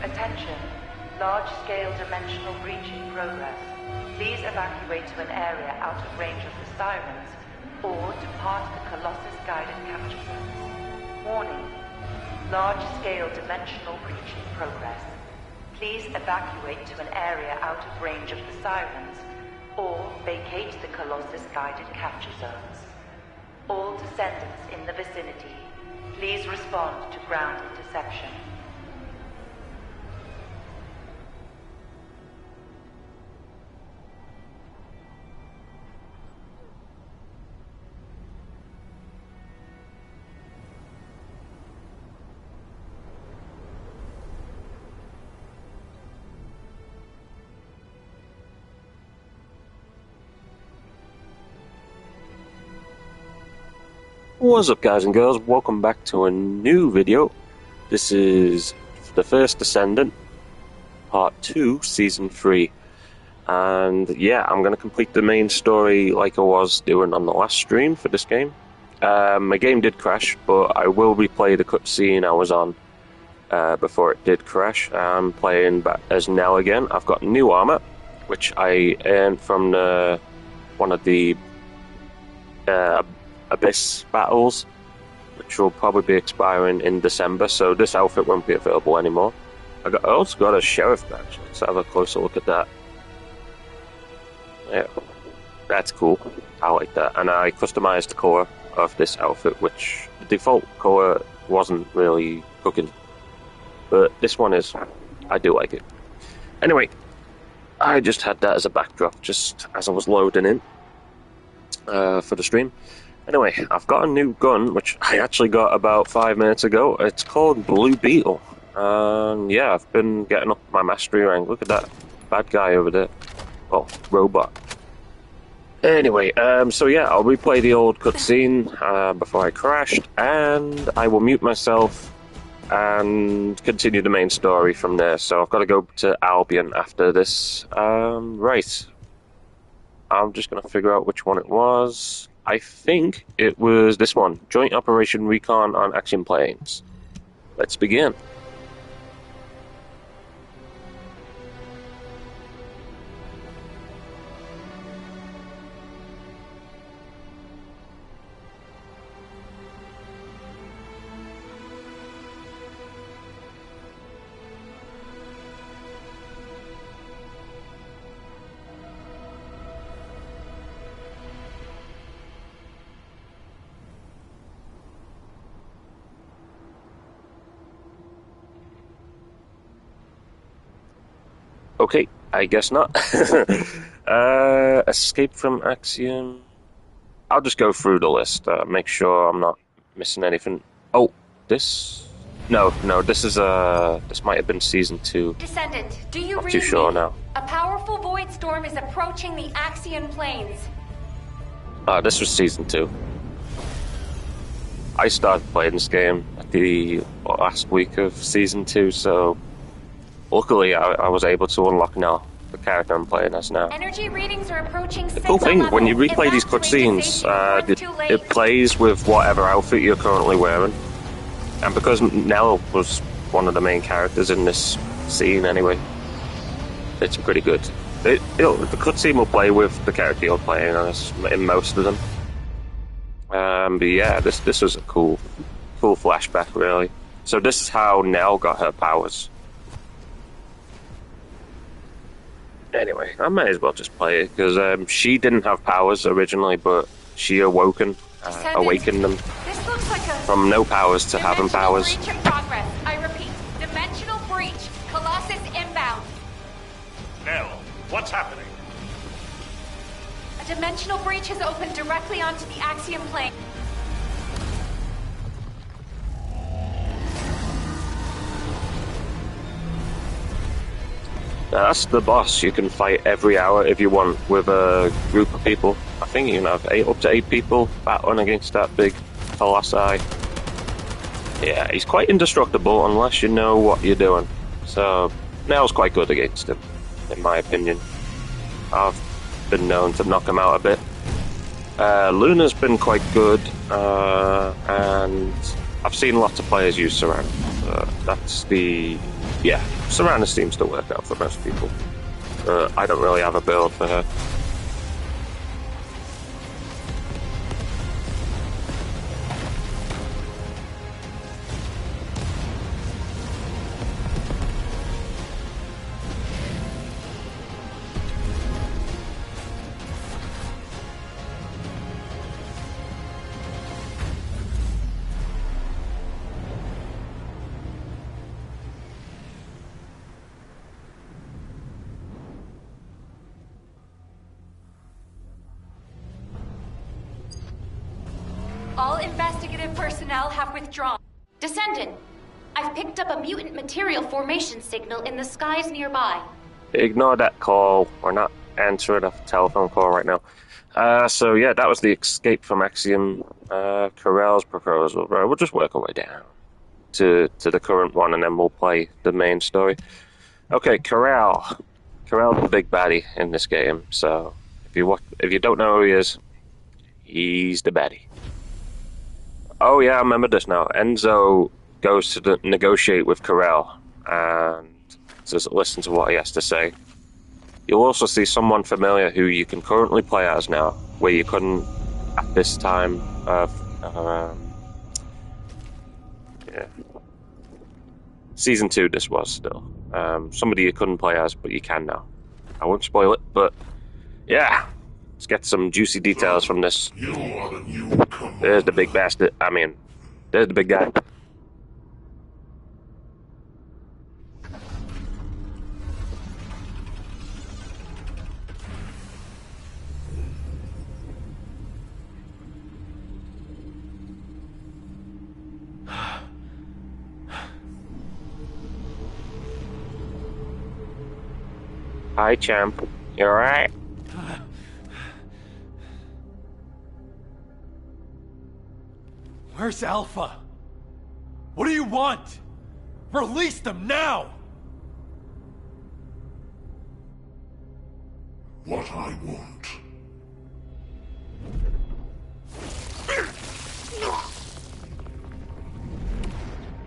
Attention. Large-scale dimensional breach in progress. Please evacuate to an area out of range of the sirens, or depart the Colossus guided capture zones. Warning. Large-scale dimensional breach in progress. Please evacuate to an area out of range of the sirens, or vacate the Colossus guided capture zones. All descendants in the vicinity, please respond to ground interception. What's up, guys and girls? Welcome back to a new video. This is the first Descendant, Part 2, Season 3. And yeah, I'm going to complete the main story like I was doing on the last stream for this game. My game did crash, but I will replay the cutscene I was on before it did crash. I'm playing back as Nell again. I've got new armor, which I earned from one of the Abyss battles, which will probably be expiring in December, so this outfit won't be available anymore. I also got a sheriff badge. Let's have a closer look at that. Yeah, that's cool. I like that. And I customized the color of this outfit, which the default color wasn't really cooking, but this one is. I do like it. Anyway, I just had that as a backdrop, just as I was loading in for the stream. Anyway, I've got a new gun, which I actually got about 5 minutes ago. It's called Blue Beetle. Yeah, I've been getting up my mastery rank. Look at that bad guy over there. Well, robot. Anyway, so yeah, I'll replay the old cutscene before I crashed, and I will mute myself and continue the main story from there. So I've got to go to Albion after this. Right. I'm just going to figure out which one it was. I think it was this one, Joint Operation Recon on Axiom Planes. Let's begin. Okay, I guess not. Escape from Axiom. I'll just go through the list, make sure I'm not missing anything. Oh, this? No, this is, this might have been Season 2. Descendant, do you read Not too sure me? now. A powerful void storm is approaching the Axion plains. This was Season 2. I started playing this game at the last week of Season 2, so luckily I was able to unlock now the character I'm playing as now. Energy readings are approaching. The cool thing, when you replay these cutscenes, it plays with whatever outfit you're currently wearing. And because Nell was one of the main characters in this scene anyway, it's pretty good. The cutscene will play with the character you're playing as in most of them. But yeah, this was a cool flashback, really. So this is how Nell got her powers. Anyway, I might as well just play it, because she didn't have powers originally, but she awakened them This looks like a from no powers to having powers. breach in progress. I repeat, dimensional breach. Colossus inbound. Nell, what's happening? A dimensional breach has opened directly onto the Axiom plane. Now, that's the boss. You can fight every hour if you want with a group of people. I think you can have up to 8 people battling against that big colossi. Yeah, he's quite indestructible unless you know what you're doing. So, Nell's quite good against him, in my opinion. I've been known to knock him out a bit. Luna's been quite good, and I've seen lots of players use Surround. That's the... Yeah, Surround seems to work out for most people. I don't really have a build for her. All investigative personnel have withdrawn. Descendant, I've picked up a mutant material formation signal in the skies nearby. Ignore that call. We're not answering a telephone call right now. So yeah, that was the escape from Axiom. Corell's proposal. Right, we'll just work our way down to the current one, and then we'll play the main story. Okay, Corell. Corell's the big baddie in this game. So if you don't know who he is, he's the baddie. Oh yeah, I remember this now. Enzo goes to negotiate with Corell and just listen to what he has to say. You'll also see someone familiar who you can currently play as now, where you couldn't at this time of... yeah. Season 2 this was still. Somebody you couldn't play as, but you can now. I won't spoil it, but yeah. Let's get some juicy details from this. There's the big bastard. I mean, there's the big guy. Hi, champ. You alright? Where's Alpha? What do you want? Release them now! What I want.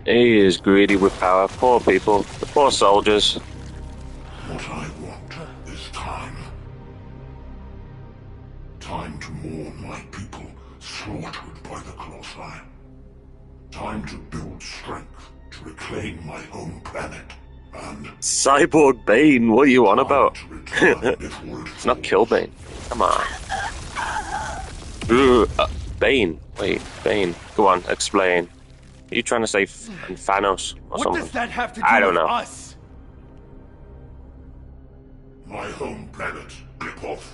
He is greedy with power. Poor people. The poor soldiers. What I want is time. Time to mourn my people slaughtered by the Colossi. Time to build strength to reclaim my home planet. And Cyborg Bane, what are you on about? It's not Kill Bane. Come on. Bane. Wait, Bane. Go on, explain. Are you trying to say Thanos or something? What does that have to do I don't with know. us? my home planet, Clipoth,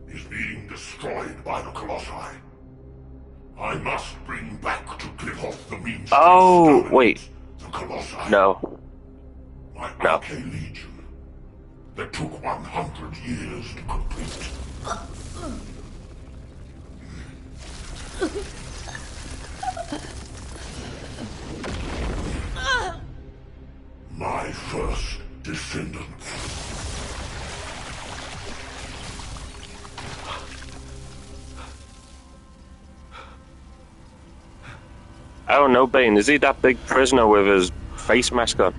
is being destroyed by the Colossi. I must bring back to Clipoth the means Oh, to wait. the Colossi. No. My No. Arche Legion that took 100 years to complete. My first descendants. Oh no, Bane. Is he that big prisoner with his face mask on?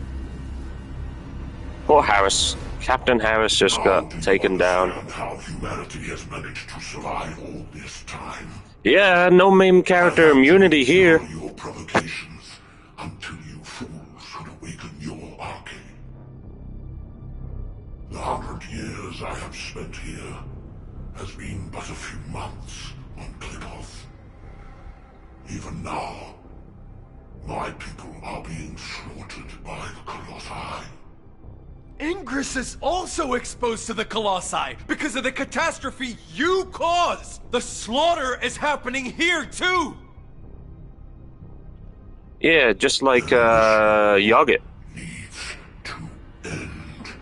Poor Harris. Captain Harris just got taken down. How humanity has managed to survive all this time. Yeah, no main character immunity here. Your provocations until you fools could awaken your Arche. The 100 years I have spent here has been but a few months on Clipoth. Even now, my people are being slaughtered by the Colossi. Ingress is also exposed to the Colossi because of the catastrophe you caused! The slaughter is happening here too! Yeah, just like, Yogurt. Needs to end.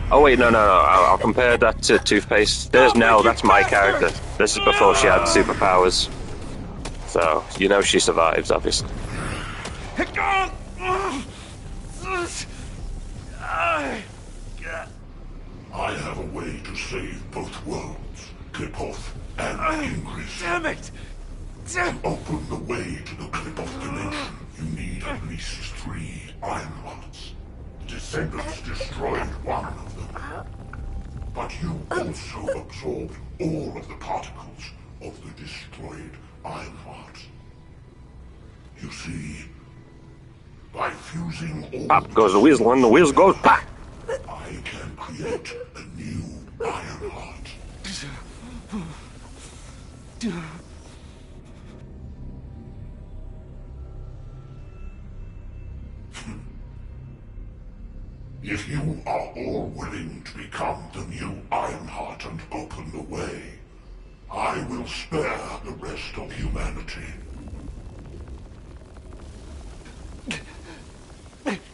Oh wait, no. I'll compare that to Toothpaste. There's Nell, that's my character. This is before she had superpowers. So, you know she survives, obviously. I have a way to save both worlds, Clipoth and Ingress. Damn it! To open the way to the Clip-Off dimension, you need at least 3 iron hearts. The Descendants destroyed one of them. But you also absorbed all of the particles of the destroyed iron heart. You see, by fusing all Up goes the weasel and the weasel goes back. I can create a new iron heart. If you are all willing to become the new Ironheart and open the way, I will spare the rest of humanity.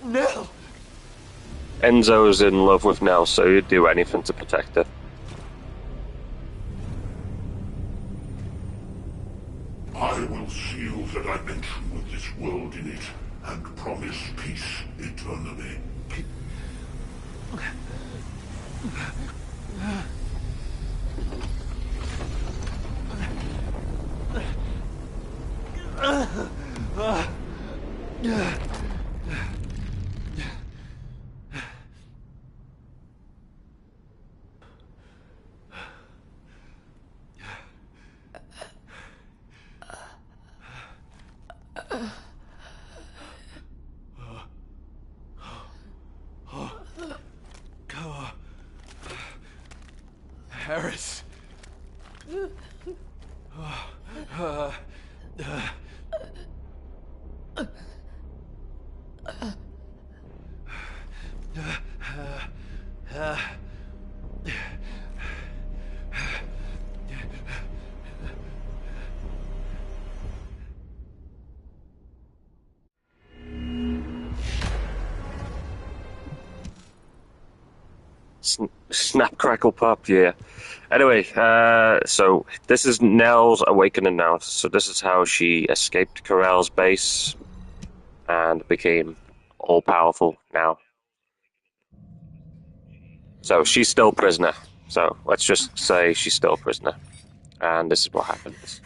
Nell! Enzo's in love with Nell, so he'd do anything to protect her. I will seal the dimension with this world in it and promise peace eternally. Harris. Snap, crackle, pop, yeah. Anyway, so this is Nell's awakening now. So this is how she escaped Corell's base and became all-powerful now. So she's still prisoner. So let's just say she's still a prisoner. And this is what happens.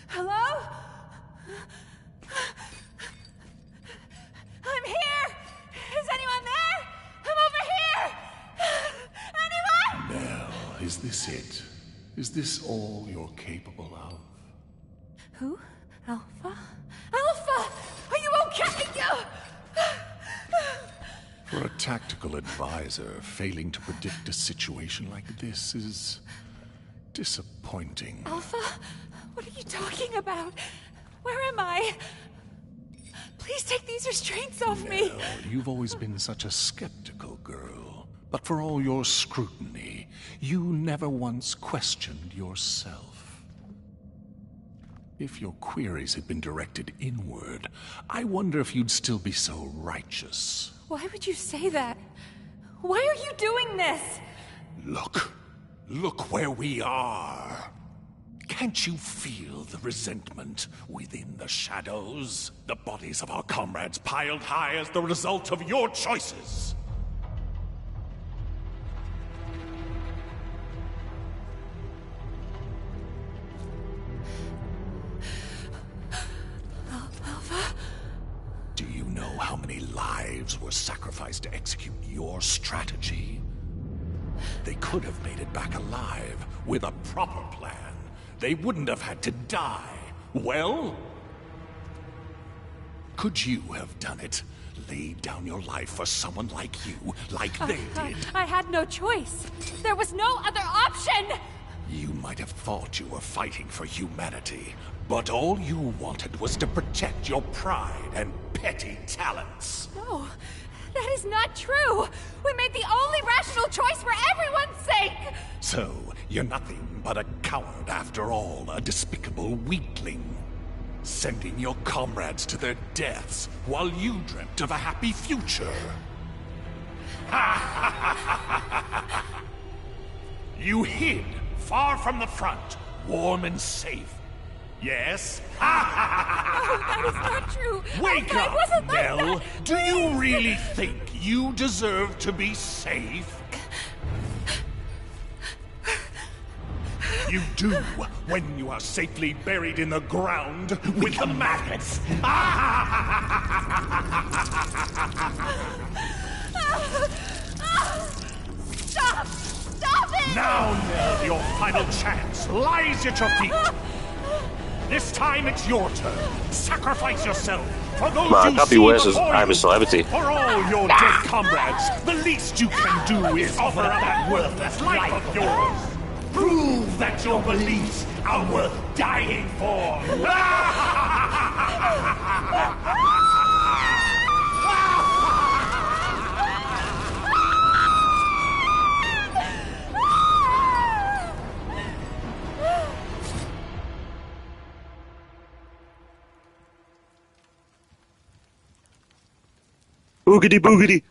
Hello? I'm here! Is anyone there? I'm over here! Anyone? Nell, is this it? Is this all you're capable of? Who? Alpha? Alpha! Are you okay? For a tactical advisor, failing to predict a situation like this is disappointing. Alpha? What are you talking about? Where am I? Please take these restraints off me. Nell, you've always been such a skeptical girl. But for all your scrutiny, you never once questioned yourself. If your queries had been directed inward, I wonder if you'd still be so righteous. Why would you say that? Why are you doing this? Look where we are. Can't you feel the resentment within the shadows? The bodies of our comrades piled high as the result of your choices. Alpha? Do you know how many lives were sacrificed to execute your strategy? They could have made it back alive with a proper plan. They wouldn't have had to die. Well, could you have done it? Laid down your life for someone like you, like they did? I had no choice. There was no other option! You might have thought you were fighting for humanity, but all you wanted was to protect your pride and petty talents. No, that is not true! We made the only rational choice for everyone's sake! So, you're nothing but a coward after all, a despicable weakling. Sending your comrades to their deaths while you dreamt of a happy future. You hid far from the front, warm and safe. Yes? No, that is not true! Wake I up, wasn't like Nell! that. Do you really think you deserve to be safe? you do when you are safely buried in the ground with the maggots? Stop! Stop it! Now, Nell, your final chance lies at your feet. This time it's your turn. Sacrifice yourself for those Man, you that'd be see worse as before I'm a you. celebrity. For all your dead comrades, the least you can do is offer up that worthless life of yours. Prove that your beliefs are worth dying for. Boogity boogity.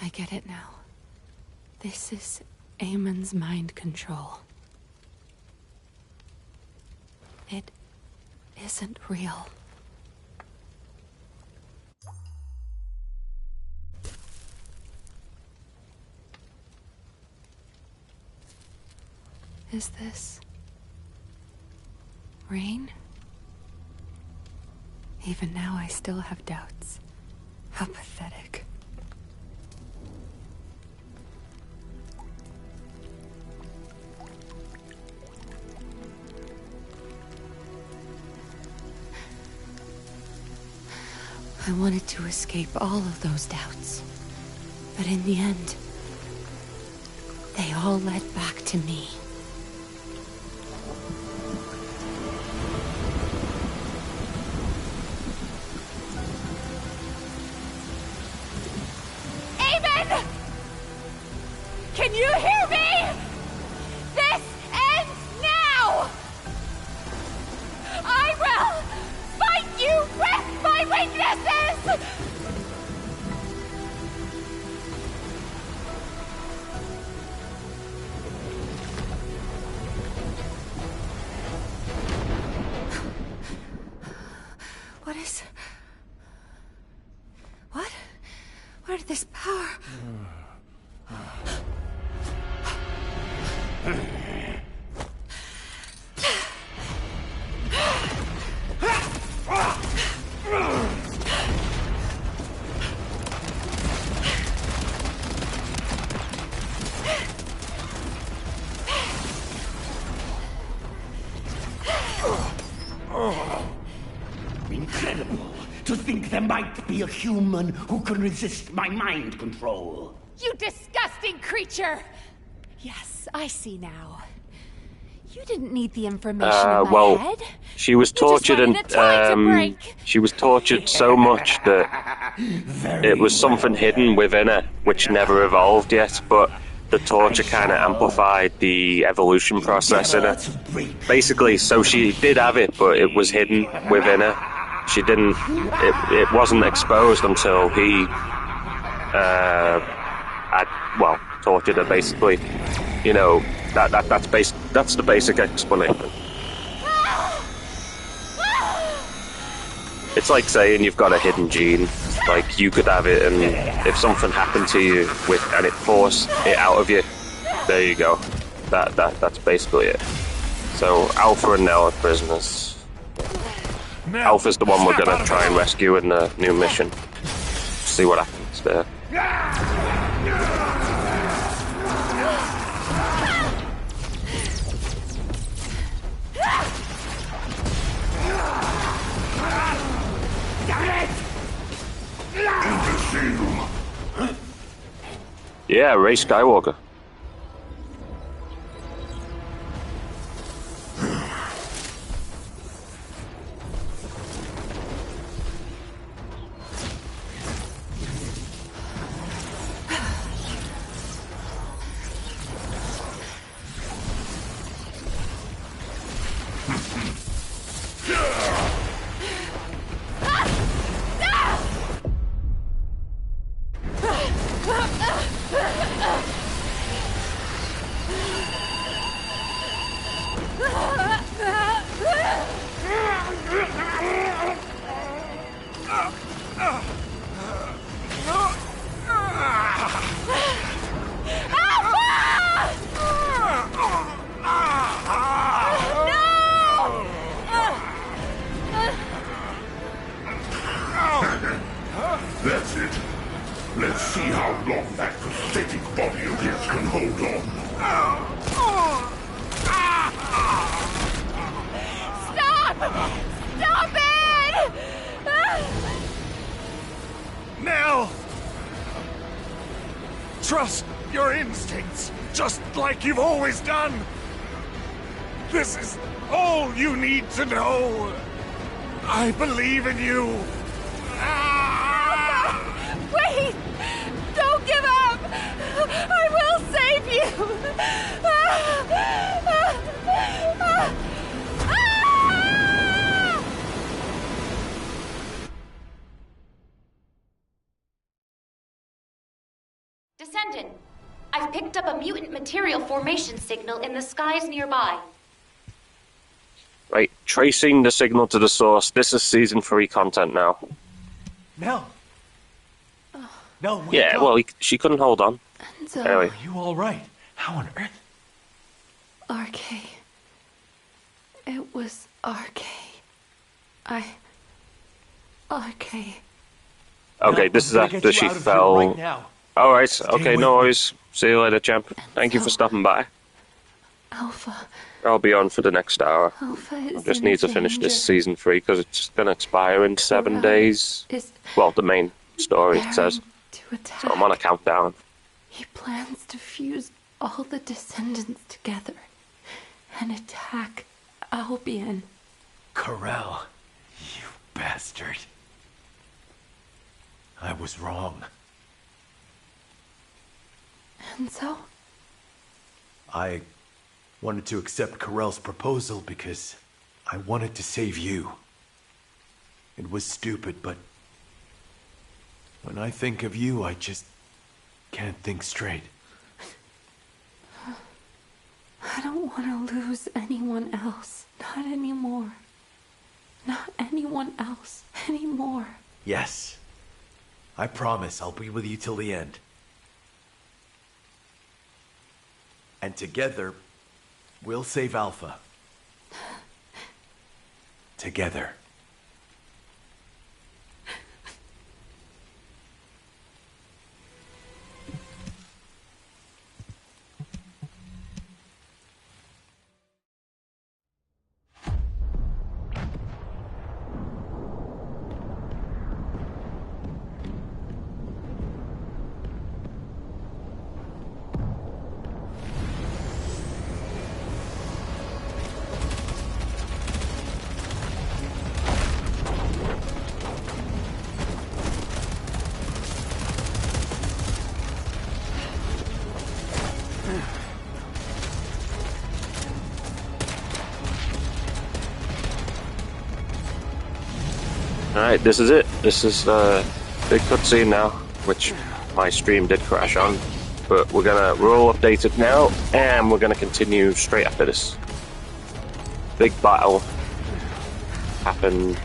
I get it now. This is Amon's mind control. It isn't real. Is this rain? Even now, I still have doubts. How pathetic. I wanted to escape all of those doubts. But in the end, they all led back to me. Amen! Can you hear me? This ends now! I will fight you with my weaknesses! What is... What? Where did this power... Incredible to think there might be a human who can resist my mind control. You disgusting creature! Yes, I see now. You didn't need the information in my head. She was tortured and she was tortured so much that it was something hidden within her which never evolved yet, but the torture kind of amplified the evolution process in her. Basically, so she did have it, but it was hidden within her. She didn't, it wasn't exposed until he, tortured her, basically. You know, that's the basic explanation. It's like saying you've got a hidden gene. Like, you could have it, and if something happened to you and it forced it out of you, there you go. That's basically it. So Alpha and Nell are prisoners. Alpha's the one we're gonna try and rescue in the new mission. See what happens there. Yeah, Rey Skywalker. that pathetic body of his can hold on. Stop! Stop it! Nell! Trust your instincts, just like you've always done. This is all you need to know. I believe in you. Wait! Don't give up! I will save you! Descendant, I've picked up a mutant material formation signal in the skies nearby. Right, tracing the signal to the source. This is season 3 content now. Nell. No, wake Yeah, up. well, she couldn't hold on. So, Anyway, Are you all right? How on earth? RK. It was RK. RK. okay, Nell, this is I'm gonna get after you she out of here fell. right now. Alright, okay, with no me. worries. See you later, champ. Thank you for stopping by. Alpha. I'll be on for the next hour. Alpha is Just in need to finish this danger. season 3 because it's going to expire in 7 Corral days. Is Well, the main story, it says. preparing to attack. So I'm on a countdown. He plans to fuse all the descendants together and attack Albion. Corral, you bastard. I was wrong. And so, I wanted to accept Corell's proposal because I wanted to save you. It was stupid, but when I think of you, I just can't think straight. I don't want to lose anyone else. Not anymore. Not anyone else anymore. Yes. I promise I'll be with you till the end. And together, we'll save Alpha. Together. Alright, this is it. This is the big cutscene now, which my stream did crash on. But we're all updated now, and we're gonna continue straight after this. Big battle happened.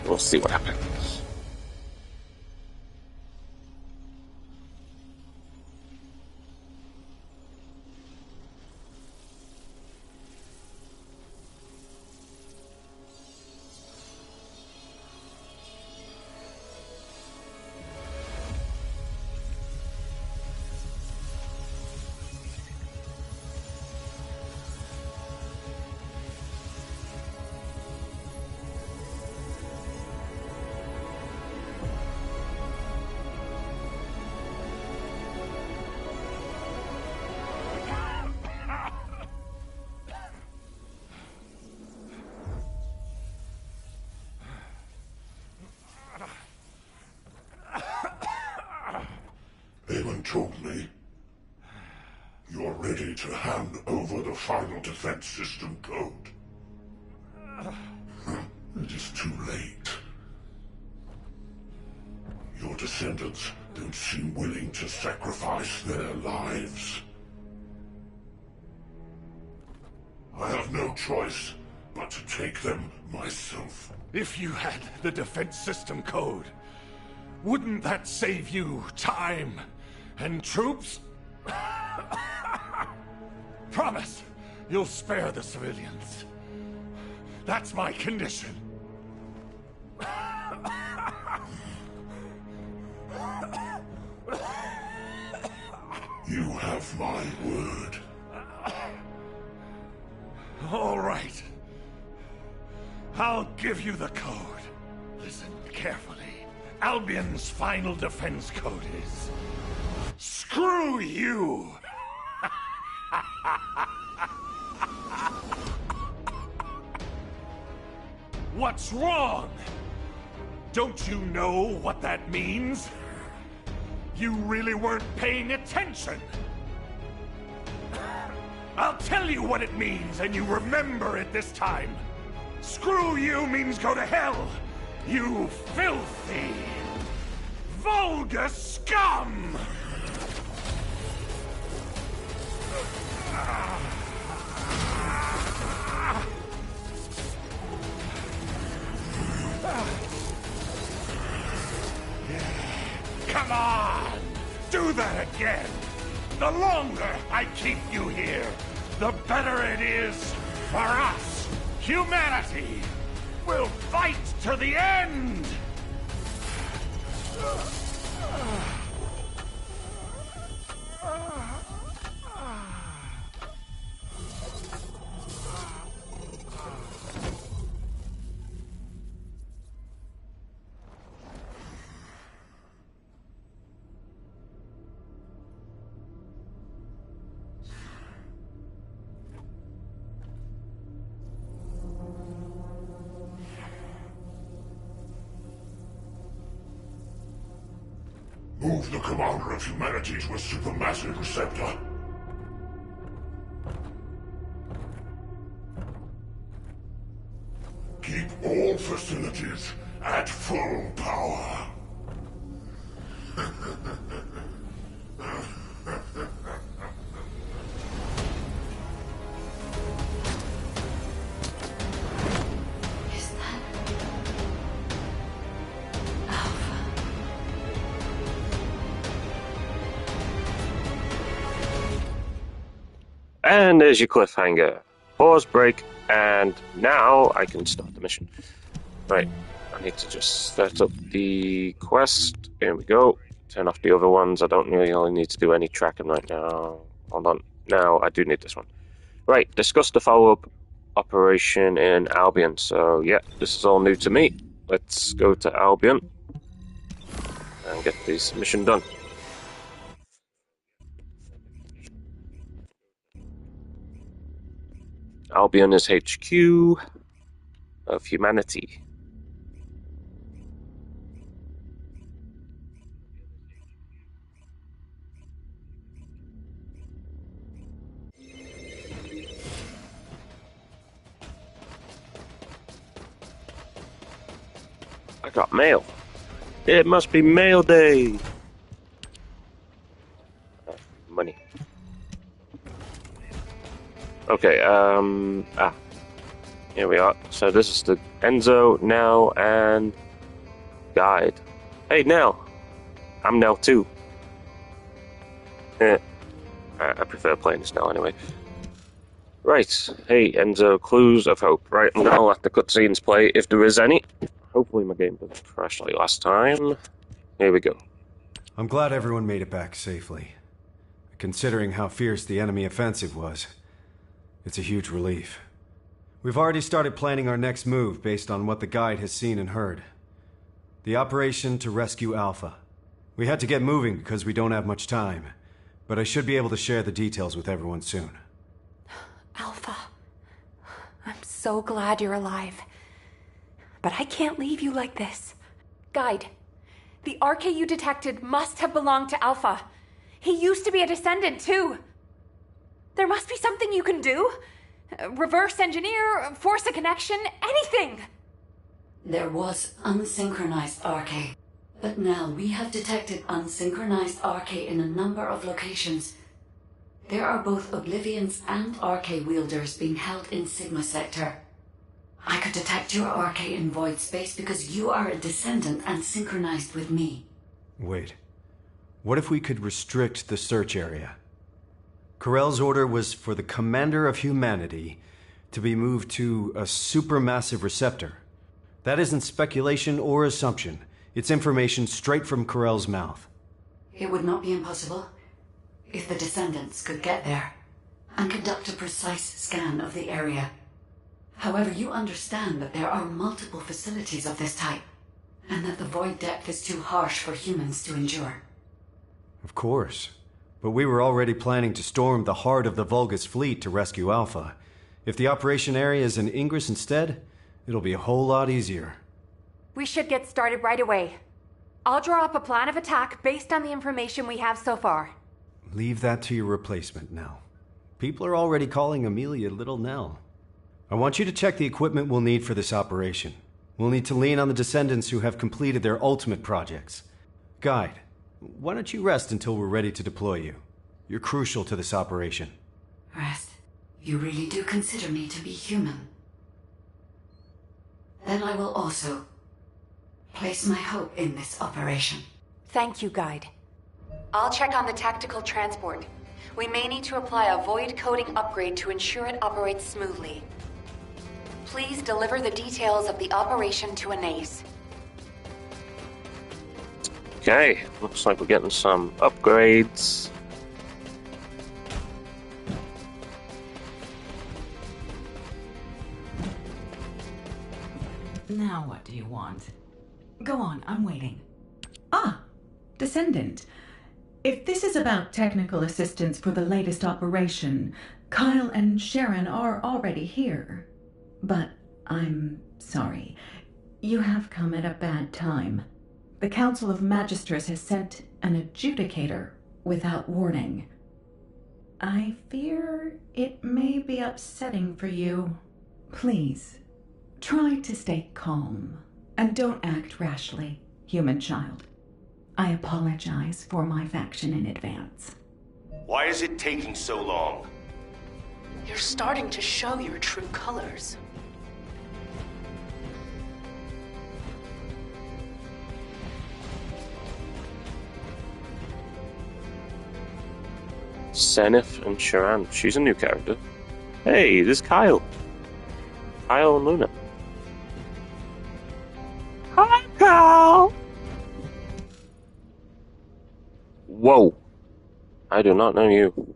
We'll see what happens. Eamon told me you're ready to hand over the final defense system code. It is too late. Your descendants don't seem willing to sacrifice their lives. I have no choice but to take them myself. If you had the defense system code, wouldn't that save you time and troops? Promise you'll spare the civilians. That's my condition. You have my word. All right. I'll give you the code. Listen carefully. Albion's final defense code is... Screw you! What's wrong? Don't you know what that means? You really weren't paying attention. I'll tell you what it means, and you remember it this time. Screw you means go to hell, you filthy, vulgar scum! Come on! Do that again! The longer I keep you here, the better it is for us! Humanity! We'll fight to the end! Move the commander of humanity to a supermassive receptor. Keep all facilities at full power. Is that... Alpha? And there's your cliffhanger. Pause, break, and now I can start the mission. Right, I need to just set up the quest. Here we go. Turn off the other ones. I don't really need to do any tracking right now. Hold on. Now I do need this one. Right, discuss the follow-up operation in Albion. So, yeah, this is all new to me. Let's go to Albion and get this mission done. Albion is HQ of humanity. I got mail. It must be mail day. Money. Okay, here we are. So this is the Enzo, Nell, and Guide. Hey, Nell. I'm Nell too. I prefer playing as Nell anyway. Right, hey, Enzo, clues of hope. Right, I'm gonna let the cutscenes play if there is any. Hopefully my game doesn't crash like last time. Here we go. I'm glad everyone made it back safely. Considering how fierce the enemy offensive was, it's a huge relief. We've already started planning our next move based on what the Guide has seen and heard. The operation to rescue Alpha. We had to get moving because we don't have much time, but I should be able to share the details with everyone soon. Alpha, I'm so glad you're alive. But I can't leave you like this. Guide, the RK you detected must have belonged to Alpha. He used to be a Descendant, too. There must be something you can do. Reverse engineer, force a connection, anything. There was unsynchronized RK. But now we have detected unsynchronized RK in a number of locations. There are both Oblivions and RK wielders being held in Sigma Sector. I could detect your RK in void space because you are a Descendant and synchronized with me. Wait. What if we could restrict the search area? Corell's order was for the Commander of Humanity to be moved to a supermassive receptor. That isn't speculation or assumption. It's information straight from Corell's mouth. It would not be impossible. if the Descendants could get there and conduct a precise scan of the area. However, you understand that there are multiple facilities of this type, and that the void depth is too harsh for humans to endure. Of course. But we were already planning to storm the heart of the Vulgus fleet to rescue Alpha. If the operation area is in Ingress instead, it'll be a whole lot easier. We should get started right away. I'll draw up a plan of attack based on the information we have so far. Leave that to your replacement now. People are already calling Amelia Little Nell. I want you to check the equipment we'll need for this operation. We'll need to lean on the Descendants who have completed their ultimate projects. Guide, why don't you rest until we're ready to deploy you? You're crucial to this operation. Rest? You really do consider me to be human? Then I will also place my hope in this operation. Thank you, Guide. I'll check on the tactical transport. We may need to apply a void coding upgrade to ensure it operates smoothly. Please deliver the details of the operation to Anais. Okay, looks like we're getting some upgrades. Now what do you want? Go on, I'm waiting. Ah, Descendant. If this is about technical assistance for the latest operation, Kyle and Sharon are already here. But I'm sorry. You have come at a bad time. The Council of Magisters has sent an adjudicator without warning. I fear it may be upsetting for you. Please, try to stay calm and don't act rashly, human child. I apologize for my faction in advance. Why is it taking so long? You're starting to show your true colors. Zenith and Sharon. She's a new character. Hey, this is Kyle. Kyle and Luna. Hi, Kyle! Whoa. I do not know you.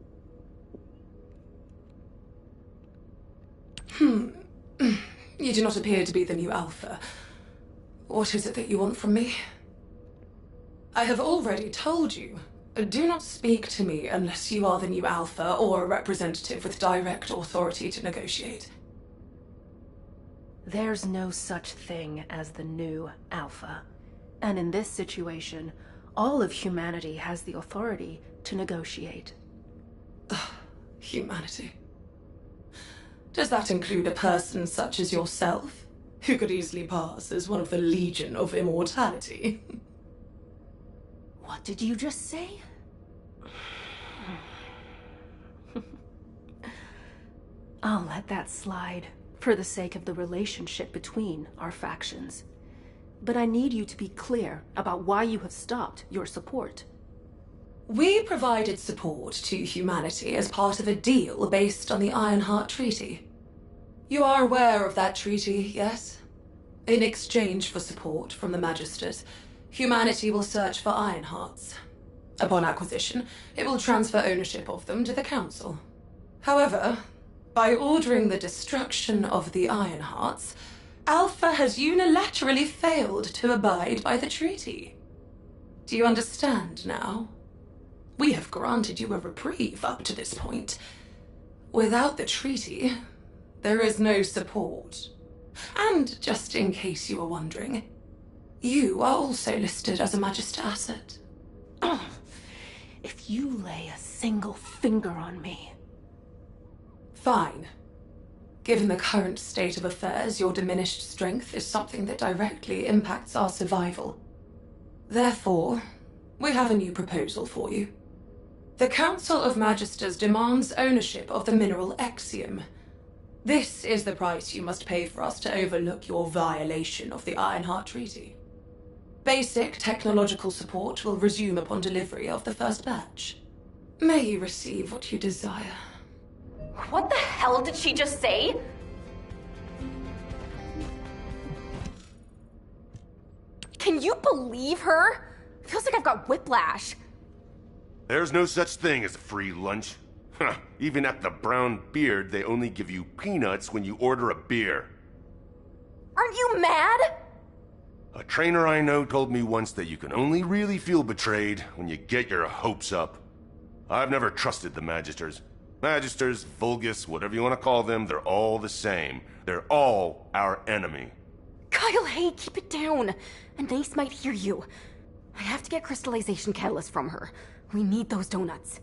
You do not appear to be the new Alpha. What is it that you want from me? I have already told you. Do not speak to me unless you are the new Alpha or a representative with direct authority to negotiate. There's no such thing as the new Alpha. And in this situation, all of humanity has the authority to negotiate. Humanity. Does that include a person such as yourself, who could easily pass as one of the Legion of Immortality? What did you just say? I'll let that slide, for the sake of the relationship between our factions. But I need you to be clear about why you have stopped your support. We provided support to humanity as part of a deal based on the Ironheart Treaty. You are aware of that treaty, yes? In exchange for support from the Magisters, humanity will search for Ironhearts. Upon acquisition, it will transfer ownership of them to the Council. However, by ordering the destruction of the Ironhearts, Alpha has unilaterally failed to abide by the treaty. Do you understand now? We have granted you a reprieve up to this point. Without the treaty, there is no support. And just in case you were wondering, you are also listed as a Magister asset. Oh, if you lay a single finger on me... Fine. Given the current state of affairs, your diminished strength is something that directly impacts our survival. Therefore, we have a new proposal for you. The Council of Magisters demands ownership of the mineral Exium. This is the price you must pay for us to overlook your violation of the Ironheart Treaty. Basic technological support will resume upon delivery of the first batch. May you receive what you desire. What the hell did she just say? Can you believe her? Feels like I've got whiplash. There's no such thing as a free lunch. Huh, even at the Brown Beard, they only give you peanuts when you order a beer. Aren't you mad? A trainer I know told me once that you can only really feel betrayed when you get your hopes up. I've never trusted the Magisters. Magisters, Vulgus, whatever you want to call them, they're all the same. They're all our enemy. Kyle, hey, keep it down. Anais might hear you. I have to get crystallization catalyst from her. We need those donuts.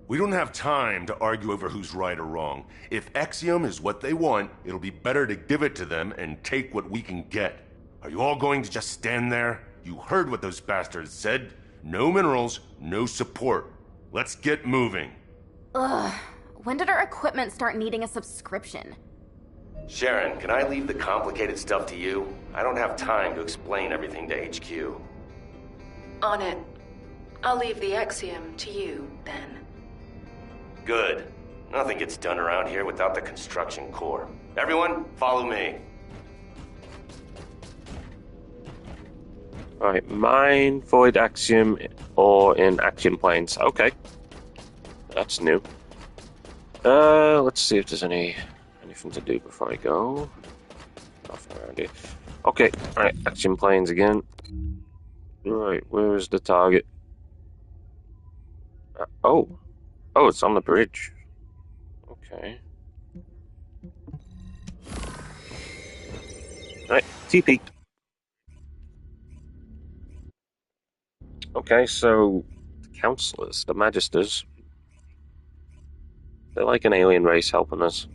We don't have time to argue over who's right or wrong. If Axiom is what they want, it'll be better to give it to them and take what we can get. Are you all going to just stand there? You heard what those bastards said. No minerals, no support. Let's get moving. Ugh. When did our equipment start needing a subscription? Sharon, can I leave the complicated stuff to you? I don't have time to explain everything to HQ. On it. I'll leave the Axiom to you, then. Good. Nothing gets done around here without the construction core. Everyone, follow me. Alright, mine, void axiom, or in axiom planes. Okay. That's new. Let's see if there's anything to do before I go. Nothing around here. Okay, alright, axiom planes again. Right, where is the target? Oh, it's on the bridge. Okay. Alright, TP. Okay, so the counselors, the magisters, they're like an alien race helping us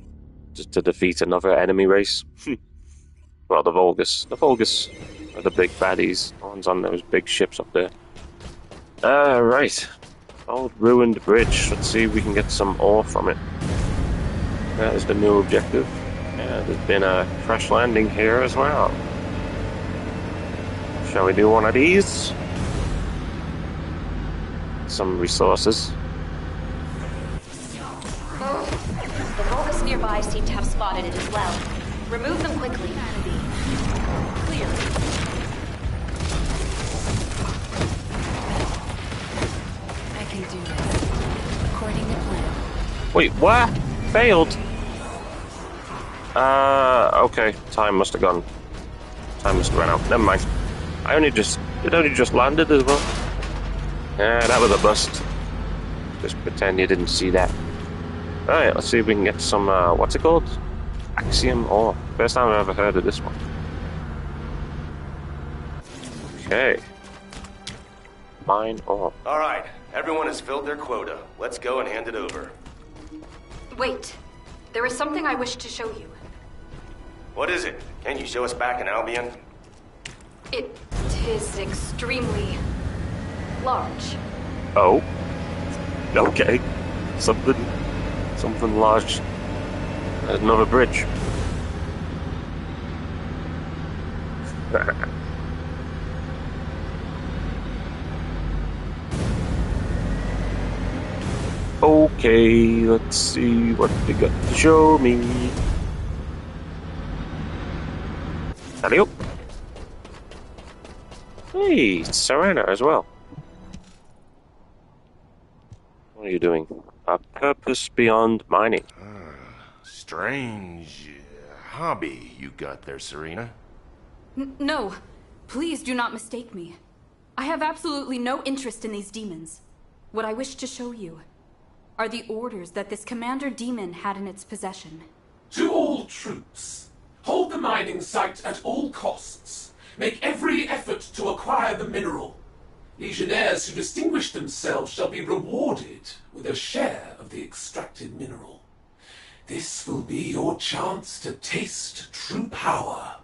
just to defeat another enemy race. Well, the Vulgus. The Vulgus are the big baddies, the ones on those big ships up there. Right. Old ruined bridge. Let's see if we can get some ore from it. That is the new objective. Yeah, there's been a crash landing here as well. Shall we do one of these? Some resources. The Vulgus nearby seem to have spotted it as well. Remove them quickly. Clear. I can do this. According to plan. Wait, what? Failed? Okay. Time must have gone. Time must have run out. Never mind. It only just landed as well. Yeah, that was a bust. Just pretend you didn't see that. Alright, let's see if we can get some, what's it called? Axiom ore. First time I've ever heard of this one. Okay. Mine ore. Alright, everyone has filled their quota. Let's go and hand it over. Wait. There is something I wish to show you. What is it? Can you show us back in Albion? It is extremely large. Oh. Okay. Something large. There's another bridge. Okay, let's see what they got to show me. Hello. Hey, it's Serena as well. What are you doing? A purpose beyond mining. Strange hobby you got there, Serena. No, please do not mistake me. I have absolutely no interest in these demons. What I wish to show you are the orders that this Commander Demon had in its possession. To all troops, hold the mining site at all costs. Make every effort to acquire the mineral. Legionnaires who distinguish themselves shall be rewarded with a share of the extracted mineral. This will be your chance to taste true power.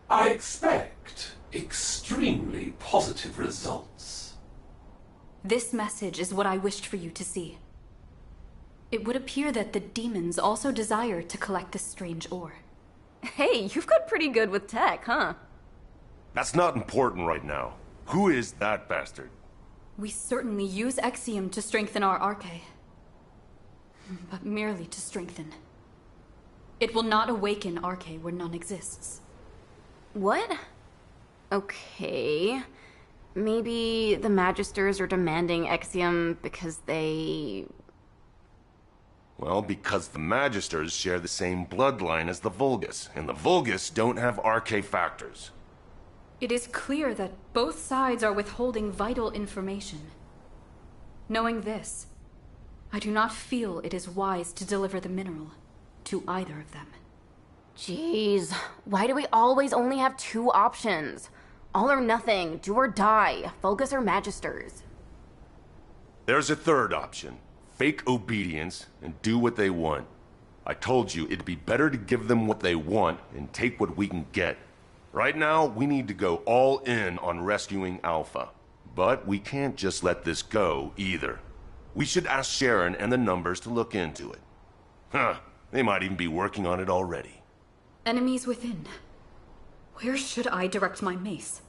I expect extremely positive results. This message is what I wished for you to see. It would appear that the demons also desire to collect this strange ore. Hey, you've got pretty good with tech, huh? That's not important right now. Who is that bastard? We certainly use Axiom to strengthen our Arche. But merely to strengthen. It will not awaken Arche where none exists. What? Okay. Maybe the Magisters are demanding Exium because they... Well, because the Magisters share the same bloodline as the Vulgus, and the Vulgus don't have RK factors. It is clear that both sides are withholding vital information. Knowing this, I do not feel it is wise to deliver the mineral to either of them. Jeez, why do we always only have two options? All or nothing, do or die, Vulgus or Magisters. There's a third option. Fake obedience and do what they want. I told you it'd be better to give them what they want and take what we can get. Right now, we need to go all in on rescuing Alpha. But we can't just let this go, either. We should ask Sharon and the Numbers to look into it. Huh, they might even be working on it already. Enemies within. Where should I direct my mace?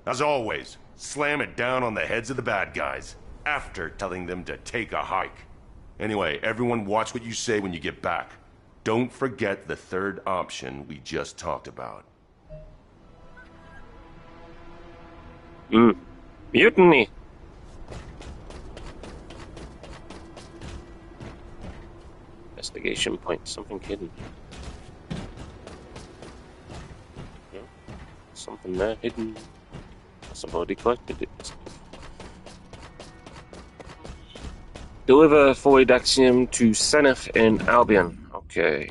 As always, slam it down on the heads of the bad guys, after telling them to take a hike. Anyway, everyone watch what you say when you get back. Don't forget the third option we just talked about. Mutiny! Investigation point, something hidden. Yeah. Something there hidden. Somebody collected it. Deliver void axiom to Zenith in Albion. Okay.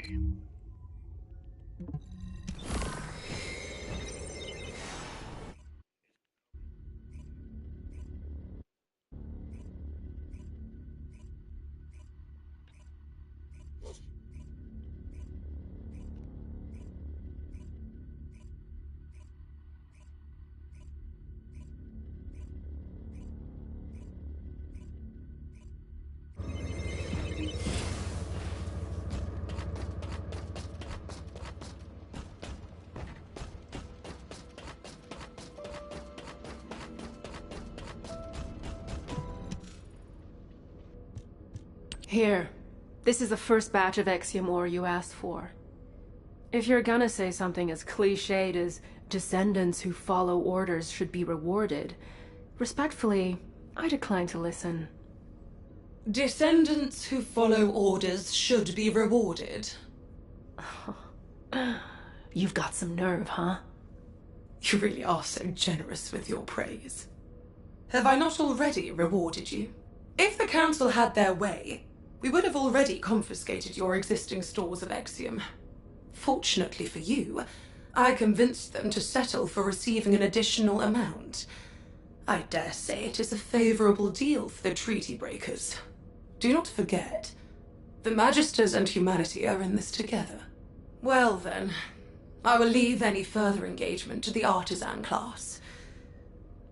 Here. This is the first batch of Exium ore you asked for. If you're gonna say something as cliched as descendants who follow orders should be rewarded, respectfully, I decline to listen. Descendants who follow orders should be rewarded. You've got some nerve, huh? You really are so generous with your praise. Have I not already rewarded you? If the Council had their way, we would have already confiscated your existing stores of Exium. Fortunately for you, I convinced them to settle for receiving an additional amount. I dare say it is a favorable deal for the treaty breakers. Do not forget, the Magisters and humanity are in this together. Well then, I will leave any further engagement to the artisan class.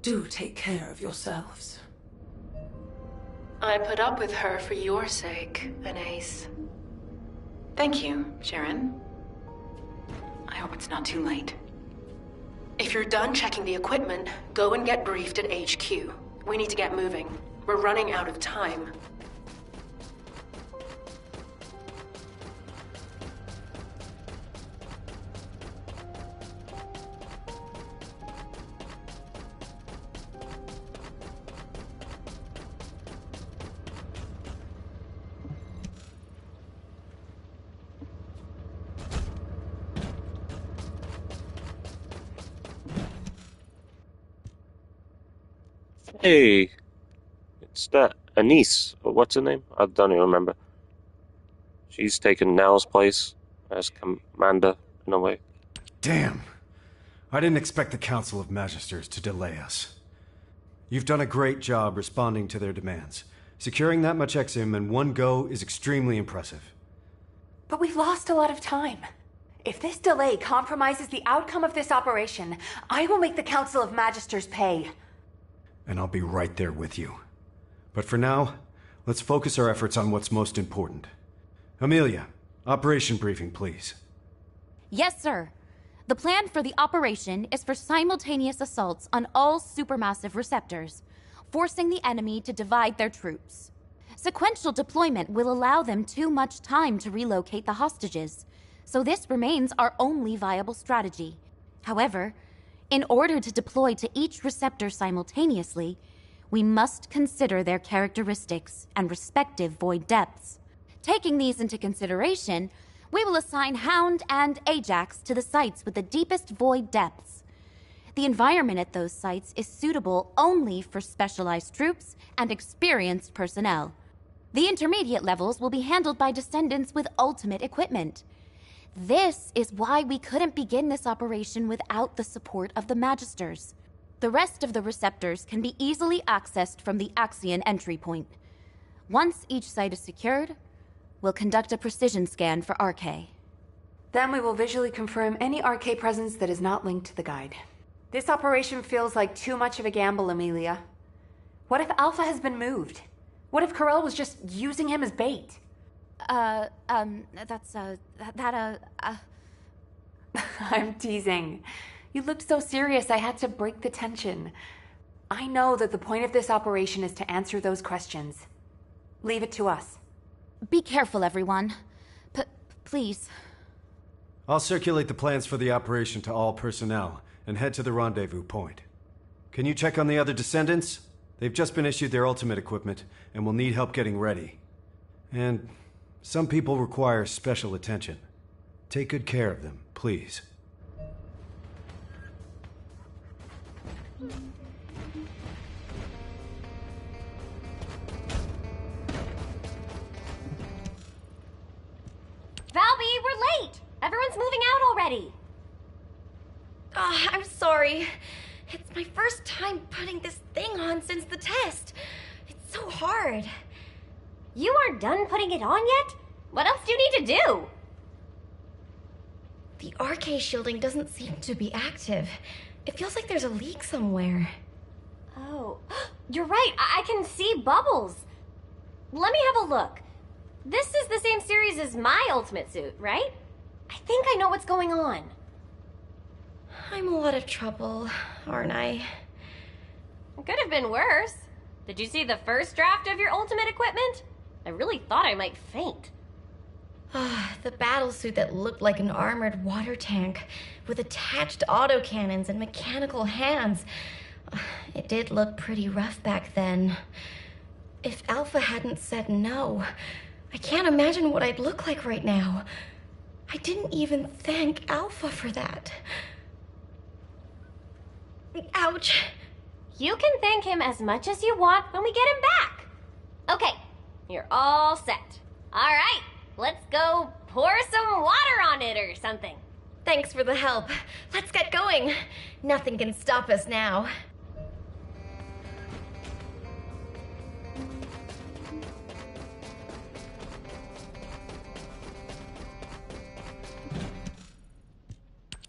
Do take care of yourselves. I put up with her for your sake, Anais. Thank you, Sharon. I hope it's not too late. If you're done checking the equipment, go and get briefed at HQ. We need to get moving. We're running out of time. Hey, it's that Anise, or what's her name? I don't even remember. She's taken Nell's place as commander, in a way. Damn. I didn't expect the Council of Magisters to delay us. You've done a great job responding to their demands. Securing that much Exium in one go is extremely impressive. But we've lost a lot of time. If this delay compromises the outcome of this operation, I will make the Council of Magisters pay. And I'll be right there with you. But for now, let's focus our efforts on what's most important. Amelia, operation briefing, please. Yes, sir. The plan for the operation is for simultaneous assaults on all supermassive receptors, forcing the enemy to divide their troops. Sequential deployment will allow them too much time to relocate the hostages, so this remains our only viable strategy. However, In order to deploy to each receptor simultaneously, we must consider their characteristics and respective void depths. Taking these into consideration, we will assign Hound and Ajax to the sites with the deepest void depths. The environment at those sites is suitable only for specialized troops and experienced personnel. The intermediate levels will be handled by Descendants with ultimate equipment. This is why we couldn't begin this operation without the support of the Magisters. The rest of the receptors can be easily accessed from the Axion entry point. Once each site is secured, we'll conduct a precision scan for RK. Then we will visually confirm any RK presence that is not linked to the guide. This operation feels like too much of a gamble, Amelia. What if Alpha has been moved? What if Corell was just using him as bait? I'm teasing. You looked so serious, I had to break the tension. I know that the point of this operation is to answer those questions. Leave it to us. Be careful, everyone. Please. I'll circulate the plans for the operation to all personnel and head to the rendezvous point. Can you check on the other Descendants? They've just been issued their ultimate equipment and will need help getting ready. And some people require special attention. Take good care of them, please. Valby, we're late! Everyone's moving out already! I'm sorry. It's my first time putting this thing on since the test. It's so hard. You aren't done putting it on yet? What else do you need to do? The RK shielding doesn't seem to be active. It feels like there's a leak somewhere. Oh, you're right. I can see bubbles. Let me have a look. This is the same series as my ultimate suit, right? I think I know what's going on. I'm in a lot of trouble, aren't I? It could have been worse. Did you see the first draft of your ultimate equipment? I really thought I might faint. The battlesuit that looked like an armored water tank with attached autocannons and mechanical hands. It did look pretty rough back then. If Alpha hadn't said no, I can't imagine what I'd look like right now. I didn't even thank Alpha for that. Ouch. You can thank him as much as you want when we get him back. Okay, you're all set. All right, let's go pour some water on it or something. Thanks for the help. Let's get going. Nothing can stop us now.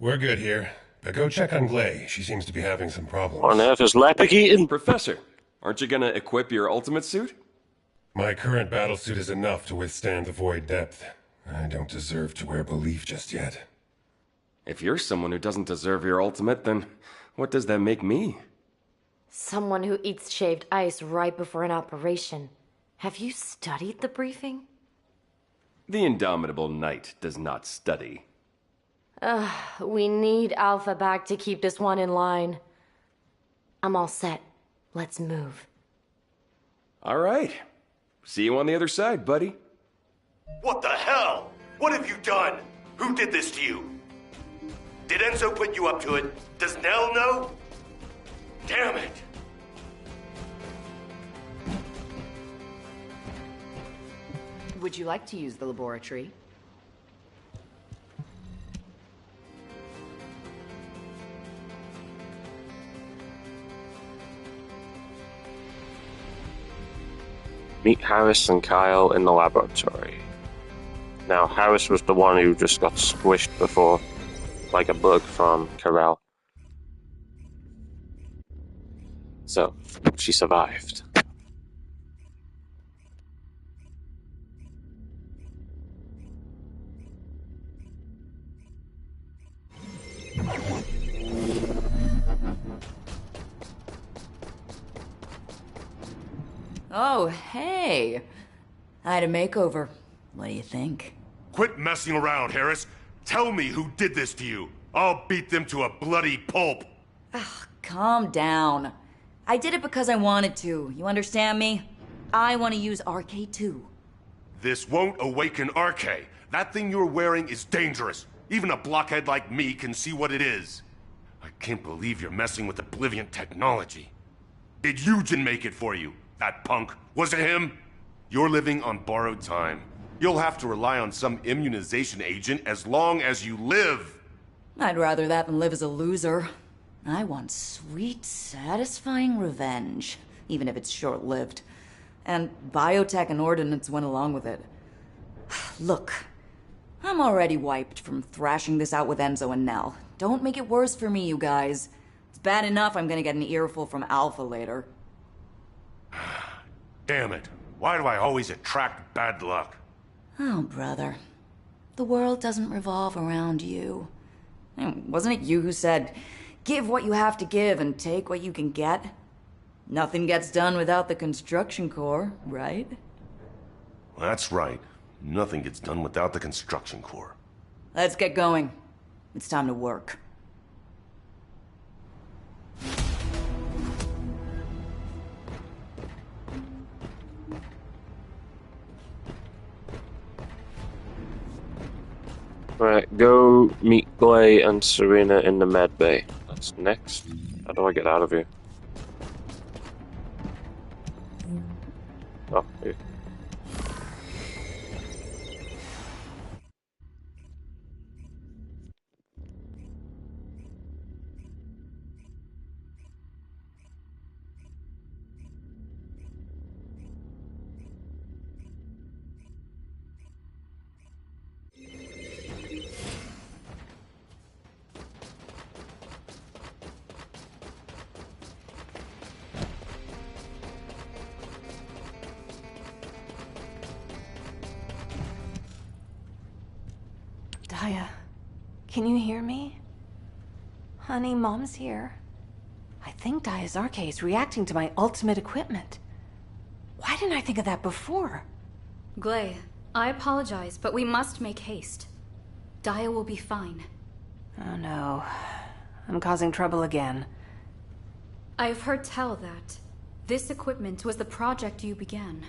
We're good here. But go check on Glay. She seems to be having some problems. On earth is Lepic eating? Professor, aren't you gonna equip your ultimate suit? My current battlesuit is enough to withstand the void depth. I don't deserve to wear belief just yet. If you're someone who doesn't deserve your ultimate, then what does that make me? Someone who eats shaved ice right before an operation. Have you studied the briefing? The indomitable knight does not study. We need Alpha back to keep this one in line. I'm all set. Let's move. All right. See you on the other side, buddy. What the hell? What have you done? Who did this to you? Did Enzo put you up to it? Does Nell know? Damn it! Would you like to use the laboratory? Meet Harris and Kyle in the laboratory. Now, Harris was the one who just got squished before, like a bug from Corell. So, she survived. Oh, hey. I had a makeover. What do you think? Quit messing around, Harris. Tell me who did this to you. I'll beat them to a bloody pulp. Ugh, calm down. I did it because I wanted to. You understand me? I want to use RK2. This won't awaken RK. That thing you're wearing is dangerous. Even a blockhead like me can see what it is. I can't believe you're messing with Oblivion technology. Did Eugen make it for you? That punk? Was it him? You're living on borrowed time. You'll have to rely on some immunization agent as long as you live. I'd rather that than live as a loser. I want sweet, satisfying revenge, even if it's short-lived. And biotech and ordnance went along with it. Look, I'm already wiped from thrashing this out with Enzo and Nell. Don't make it worse for me, you guys. It's bad enough I'm gonna get an earful from Alpha later. Damn it. Why do I always attract bad luck? Oh, brother. The world doesn't revolve around you. Wasn't it you who said, give what you have to give and take what you can get? Nothing gets done without the construction corps, right? That's right. Nothing gets done without the construction corps. Let's get going. It's time to work. Right, go meet Glay and Serena in the med bay. That's next. How do I get out of here? Oh, here. Daya, can you hear me? Honey, Mom's here. I think Daya's RK is reacting to my ultimate equipment. Why didn't I think of that before? Glay, I apologize, but we must make haste. Daya will be fine. Oh no. I'm causing trouble again. I've heard tell that this equipment was the project you began,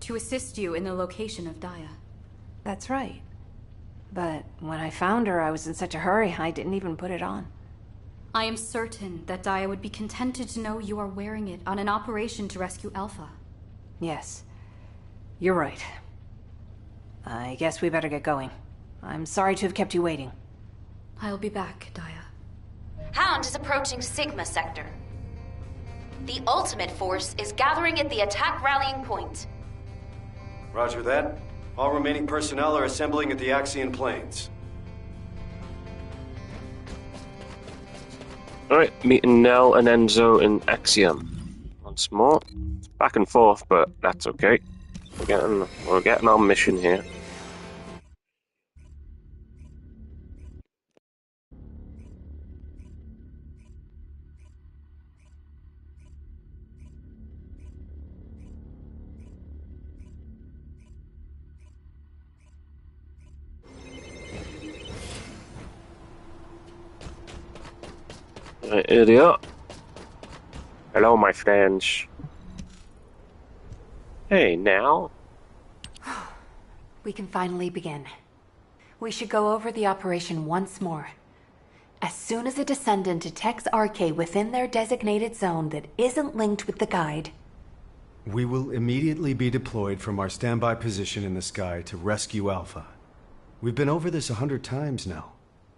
to assist you in the location of Daya. That's right. But when I found her, I was in such a hurry, I didn't even put it on. I am certain that Daya would be contented to know you are wearing it on an operation to rescue Alpha. Yes. You're right. I guess we better get going. I'm sorry to have kept you waiting. I'll be back, Daya. Hound is approaching Sigma sector. The ultimate force is gathering at the attack rallying point. Roger that. All remaining personnel are assembling at the Axion Plains. Alright, meeting Nell and Enzo in Axiom. Once more. It's back and forth, but that's okay. We're getting our mission here. Right, here they are. Hello, my friends. Hey, now. We can finally begin. We should go over the operation once more. As soon as a Descendant detects RK within their designated zone that isn't linked with the guide, we will immediately be deployed from our standby position in the sky to rescue Alpha. We've been over this 100 times now.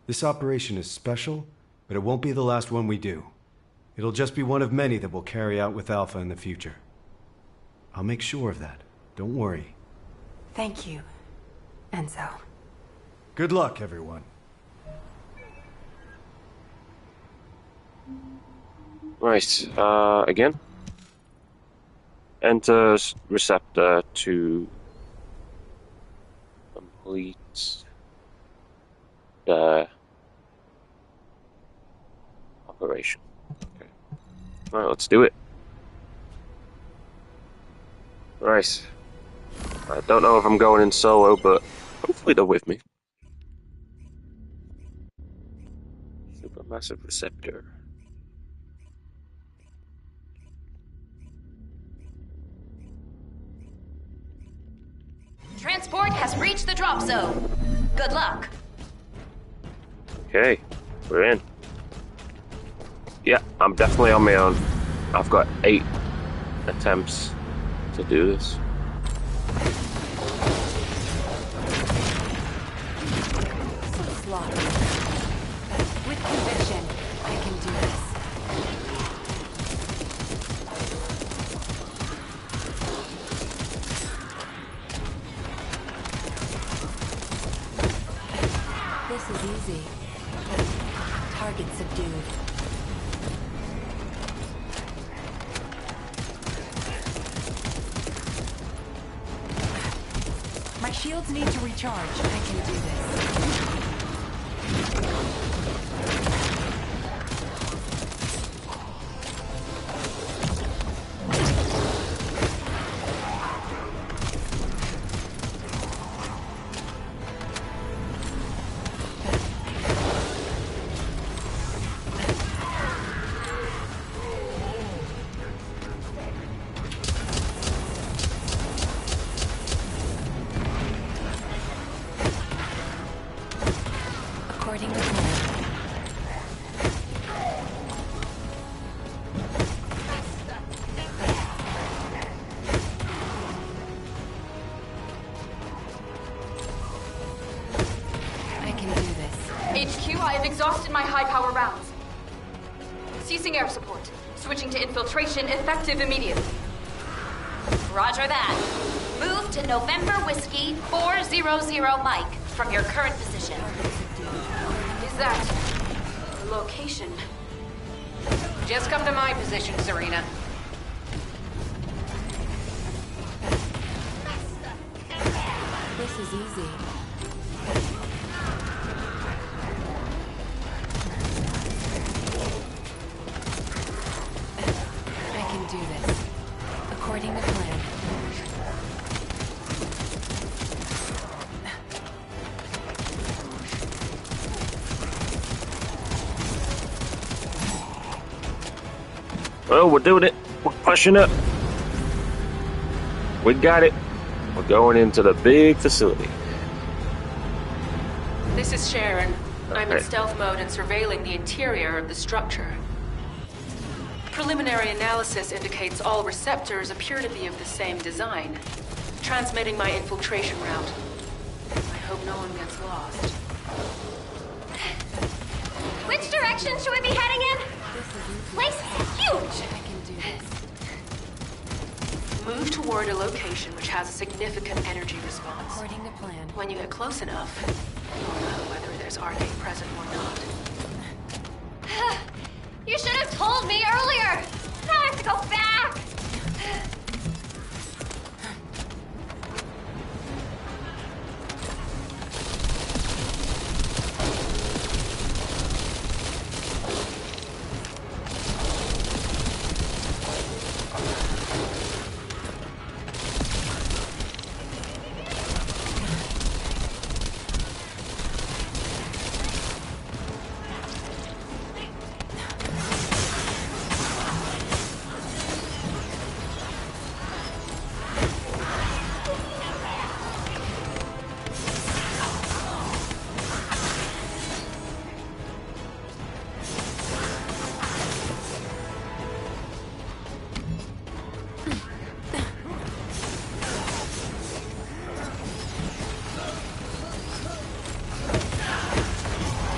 This operation is special, but it won't be the last one we do. It'll just be one of many that we'll carry out with Alpha in the future. I'll make sure of that. Don't worry. thank you, Enzo. Good luck, everyone. Right, again. Enter receptor to complete the operation. Okay. Alright, let's do it. Right. I don't know if I'm going in solo, but hopefully they're with me. Supermassive receptor. Transport has reached the drop zone. Good luck. Okay, we're in. Yeah, I'm definitely on my own. I've got 8 attempts to do this. So sloppy. With conviction, I can do this. This is easy. Target subdued. My shields need to recharge. I can do this. According to plan. I can do this. HQ, I have exhausted my high-power rounds. Ceasing air support. Switching to infiltration, effective immediately. Roger that. Move to November Whiskey 400 Mike from your current position. Is that the location? Just come to my position, Serena. This is easy. I can do this. According to plan. Well, we're doing it. We're pushing it. We got it. We're going into the big facility. This is Sharon. I'm in Okay. stealth mode and surveilling the interior of the structure. Preliminary analysis indicates all receptors appear to be of the same design. Transmitting my infiltration route. I hope no one gets lost. Which direction should we be heading in? This place is huge! I can do this. Move toward a location which has a significant energy response. According to plan. When you get close enough, you'll know whether there's arcade present or not. You should have told me earlier! Now I have to go back!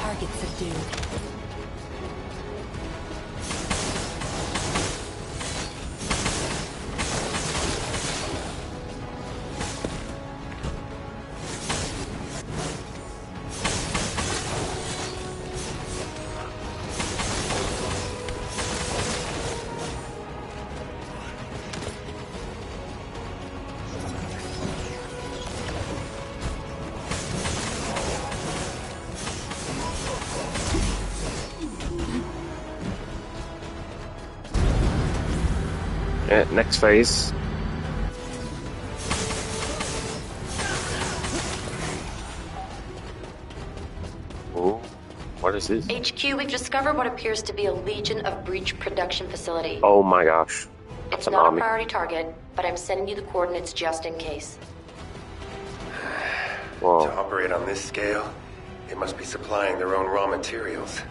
Target subdued. Yeah, next phase. Oh, what is this? HQ, we've discovered what appears to be a Legion of Breach production facility. Oh my gosh. That's It's an not army. a priority target, but I'm sending you the coordinates just in case. Whoa. To operate on this scale, they must be supplying their own raw materials.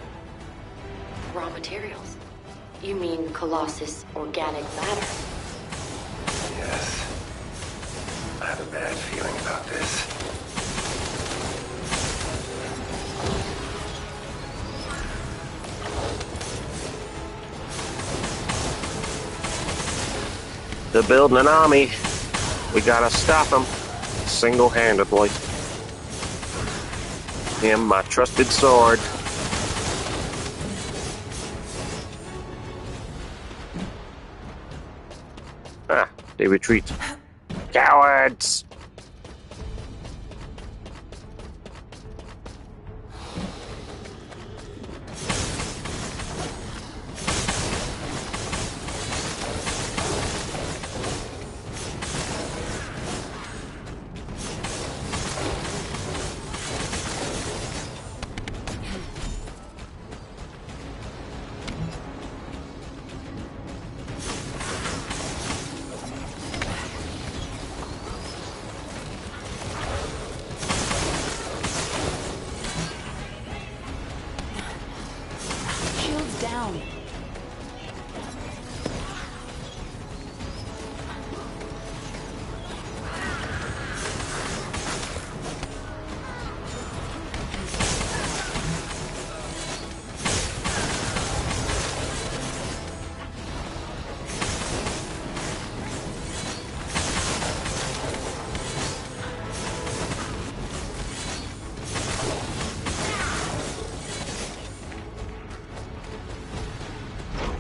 Raw materials? You mean Colossus organic matter? Yes. I have a bad feeling about this. They're building an army. We gotta stop them. Single-handedly. Him, my trusted sword. Ah, they retreat. Cowards! Shields down.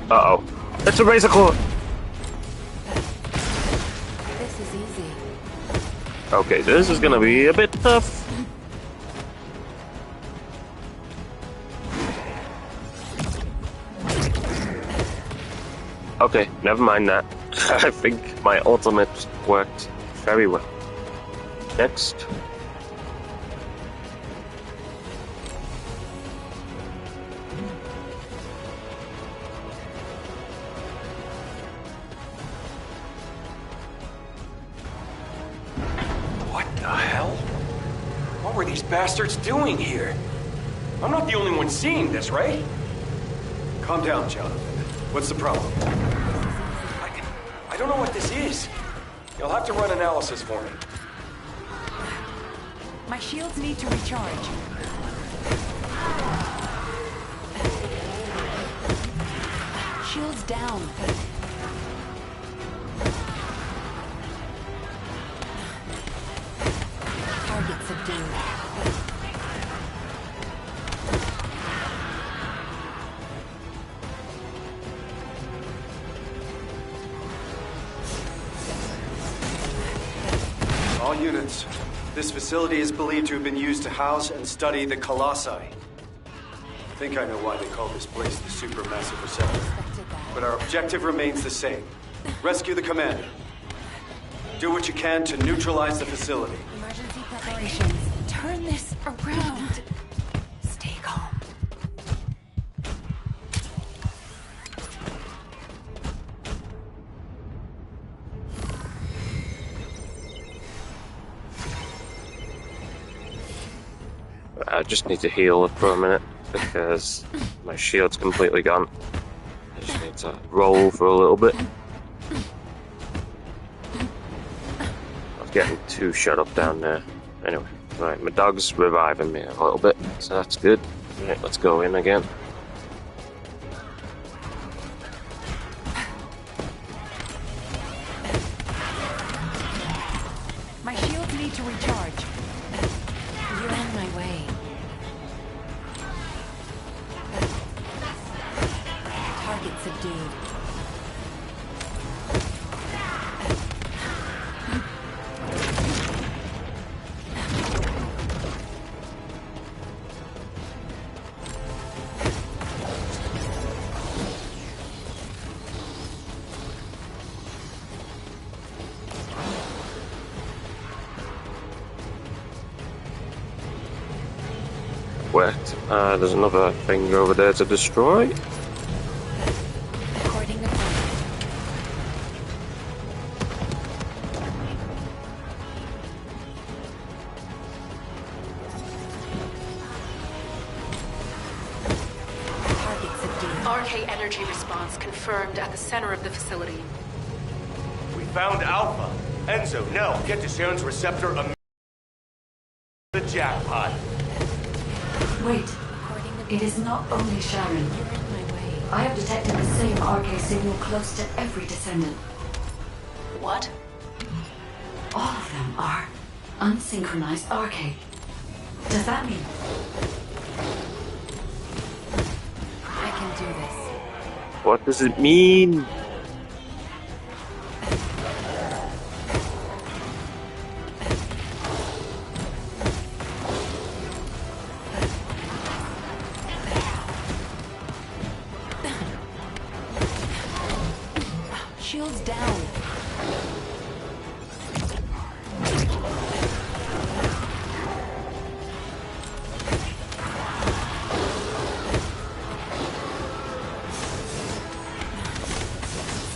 Uh-oh. It's a razor claw! This is easy. Okay, this is gonna be a bit tough. Okay, never mind that. I think my ultimate worked very well. Next. What the hell? What were these bastards doing here? I'm not the only one seeing this, right? Calm down, Jonathan. What's the problem? I don't know what this is. You'll have to run analysis for me. My shields need to recharge. Shields down. Target subdued. All units. This facility is believed to have been used to house and study the Colossi. I think I know why they call this place the Supermassive Receptor. But our objective remains the same. Rescue the commander. Do what you can to neutralize the facility. Emergency preparations. Turn this around. Stay calm. I just need to heal it for a minute because my shield's completely gone. I just need to roll for a little bit. I was getting too shut up down there. Anyway, right, my dog's reviving me a little bit, so that's good. Right, let's go in again. My shields need to recharge. You're in my way. Target subdued. Wait, there's another thing over there to destroy. Recording the RK energy response confirmed at the center of the facility. We found Alpha. Enzo, Nell, get to Sharon's receptor the jackpot. Wait. It is not only Sharon. I have detected the same RK signal close to every Descendant. What? All of them are unsynchronized RK. Does that mean? I can do this. What does it mean? Shields down.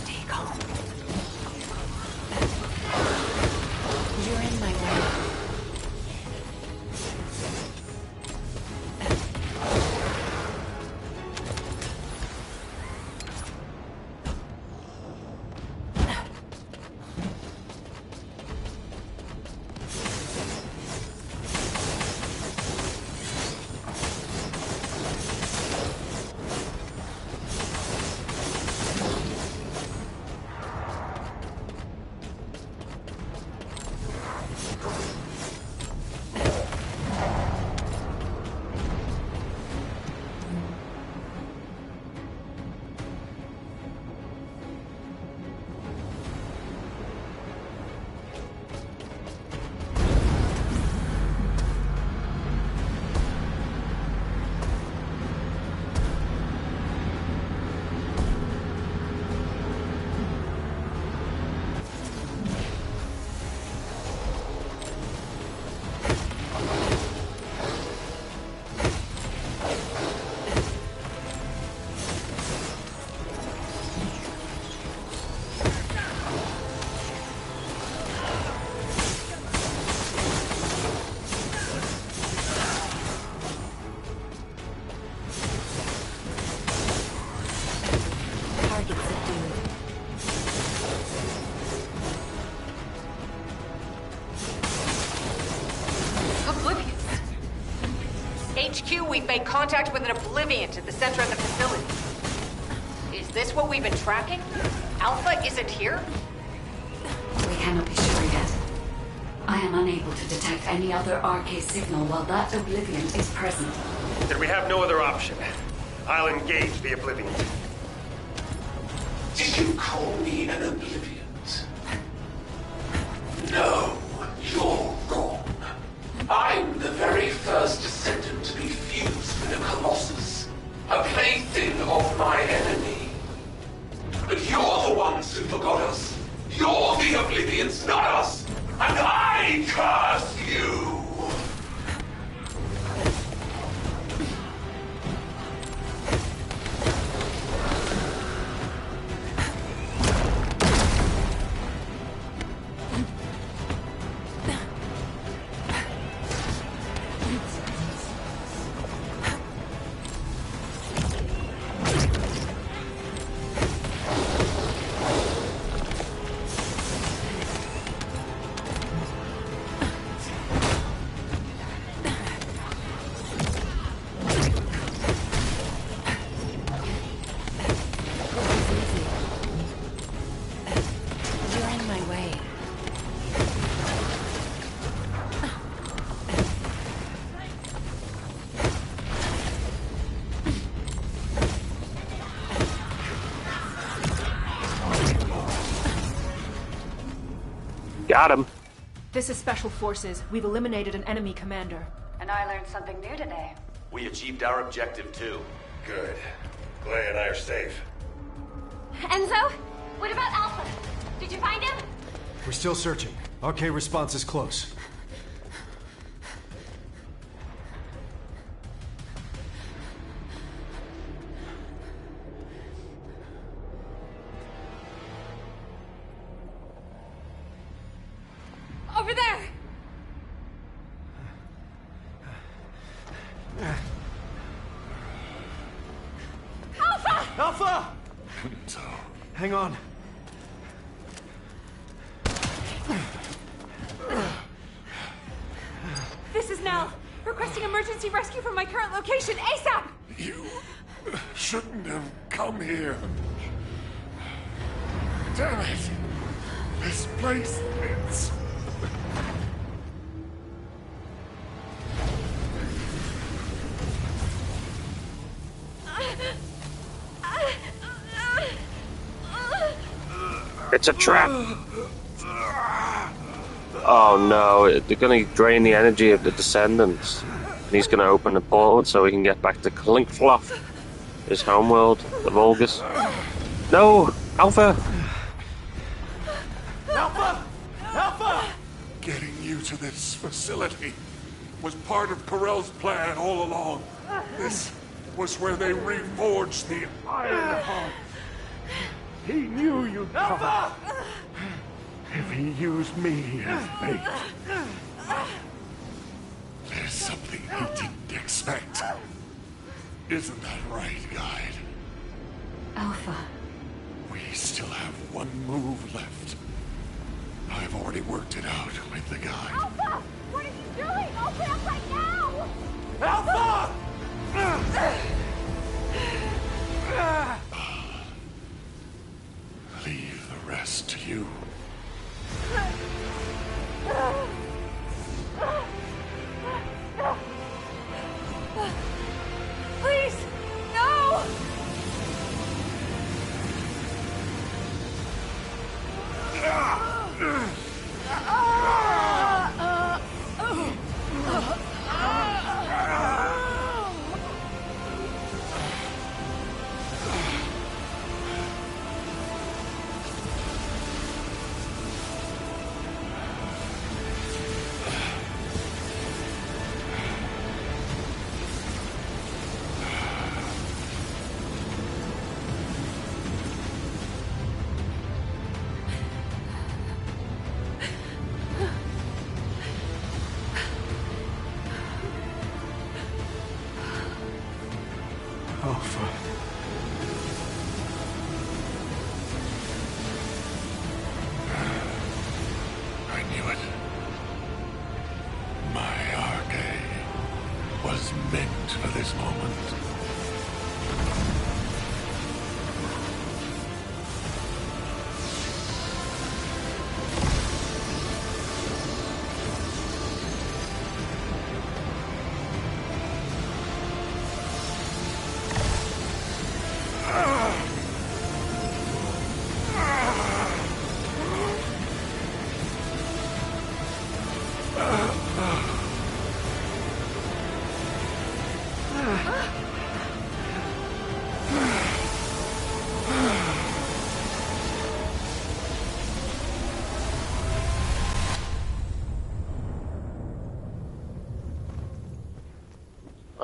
Stay calm. You're in my way. HQ, we've made contact with an Obliviant at the center of the facility. Is this what we've been tracking? Alpha isn't here? We cannot be sure yet. I am unable to detect any other RK signal while that Obliviant is present. Then we have no other option. I'll engage the Obliviant. Did you call me an Obliviant? No, you're wrong. I'm the very first Descendant to be fused with a Colossus, a plaything of my enemy. But you're the ones who forgot us. You're the Obliviants, not us! And I curse you! Got him. This is Special Forces. We've eliminated an enemy commander. And I learned something new today. We achieved our objective too. Good. Clay and I are safe. Enzo? What about Alpha? Did you find him? We're still searching. RK response is close. Over there! Alpha! Hang on. This is Nell, requesting emergency rescue from my current location, ASAP! You shouldn't have come here. Damn it! This place is... It's a trap! Oh no, they're gonna drain the energy of the Descendants. And he's gonna open the portal so he can get back to Klinkfloth, his homeworld, the Vulgus. No! Alpha! Alpha! Alpha! Getting you to this facility was part of Corell's plan all along. This was where they reforged the Iron Heart. He knew you'd come. If he used me as bait. There's something he didn't expect. Isn't that right, Guide? Alpha. We still have one move left. I've already worked it out with the Guide. Alpha! What are you doing? Open up right now! Alpha! Leave the rest to you. Please, no! Alpha. I knew it. My arcade was meant for this moment.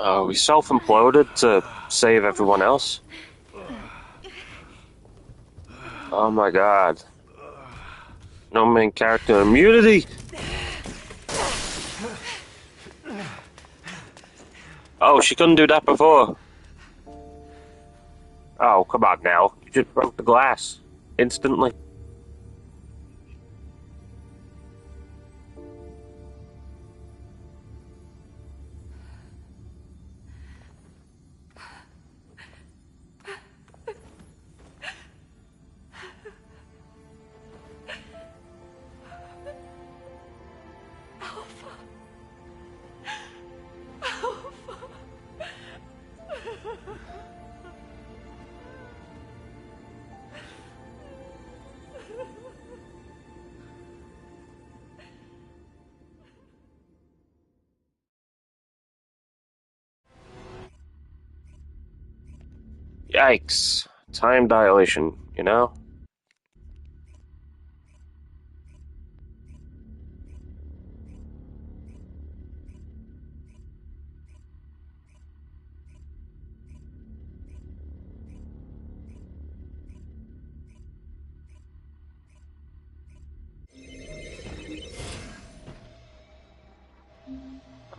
Oh, we self-imploded to save everyone else? Oh my god. No main character immunity! Oh, she couldn't do that before. Oh, come on now. You just broke the glass. Instantly. Yikes. Time dilation, you know?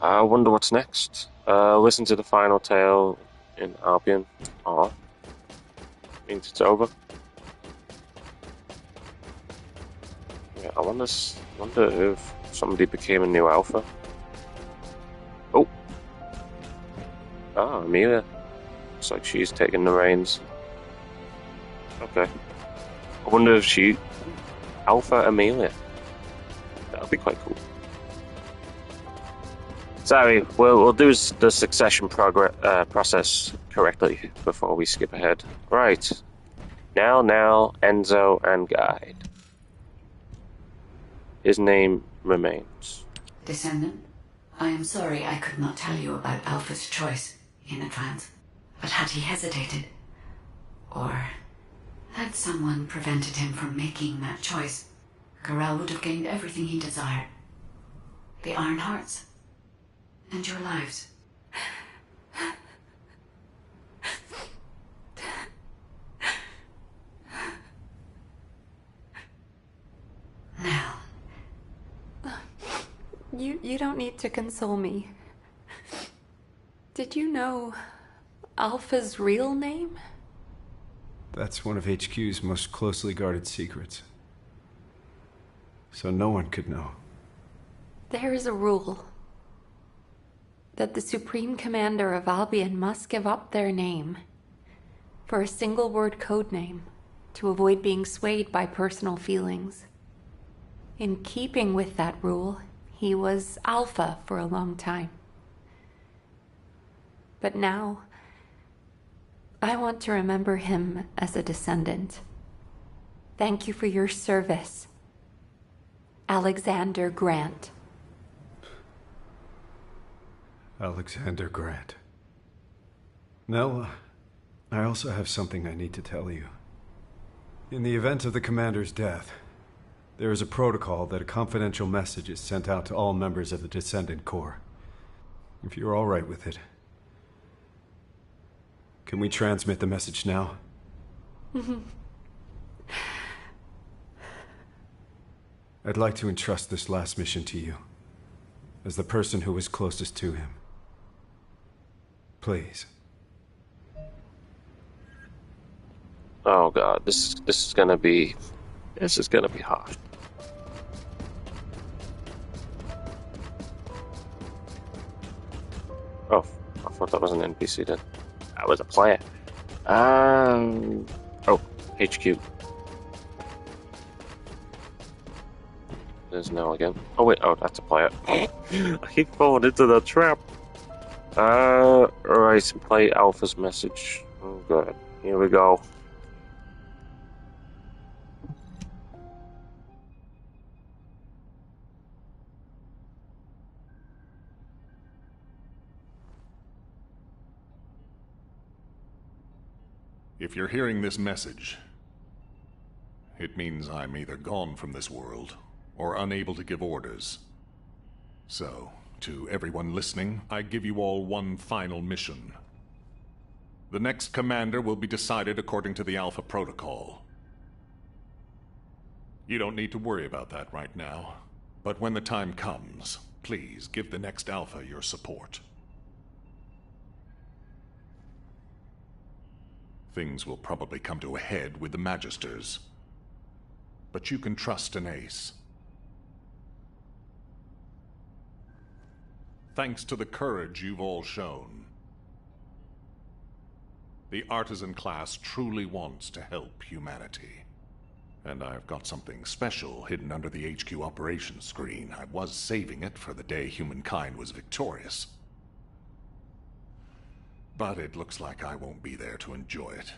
I wonder what's next. Listen to the final tale in Albion. Aw. Means it's over. wonder if somebody became a new Alpha. Oh. Ah, Amelia. Looks like she's taking the reins. Okay. I wonder if she... Alpha Amelia. That would be quite cool. Sorry, we'll do the succession process correctly before we skip ahead. Right. Now, Enzo and Guide. His name remains. Descendant, I am sorry I could not tell you about Alpha's choice in advance. But had he hesitated, or had someone prevented him from making that choice, Corel would have gained everything he desired. The Iron Hearts. And your lives. Now. You don't need to console me. Did you know Alpha's real name? That's one of HQ's most closely guarded secrets. So no one could know. There is a rule that the Supreme Commander of Albion must give up their name for a single-word code name to avoid being swayed by personal feelings. In keeping with that rule, he was Alpha for a long time. But now, I want to remember him as a descendant. Thank you for your service, Alexander Grant. Alexander Grant. Nell, I also have something I need to tell you. In the event of the Commander's death, there is a protocol that a confidential message is sent out to all members of the Descendant Corps. If you're all right with it, can we transmit the message now? I'd like to entrust this last mission to you, as the person who was closest to him. Please. Oh god, this is gonna be hard. Oh, I thought that was an NPC then. That was a player. Oh, HQ. There's Nell again. Oh wait, that's a player. I keep falling into the trap. Alright, play Alpha's message. Oh god, here we go. If you're hearing this message, it means I'm either gone from this world or unable to give orders. So, to everyone listening, I give you all one final mission. The next commander will be decided according to the Alpha Protocol. You don't need to worry about that right now, but when the time comes, please give the next Alpha your support. Things will probably come to a head with the Magisters, but you can trust an ace. Thanks to the courage you've all shown, the artisan class truly wants to help humanity. And I've got something special hidden under the HQ operations screen. I was saving it for the day humankind was victorious. But it looks like I won't be there to enjoy it.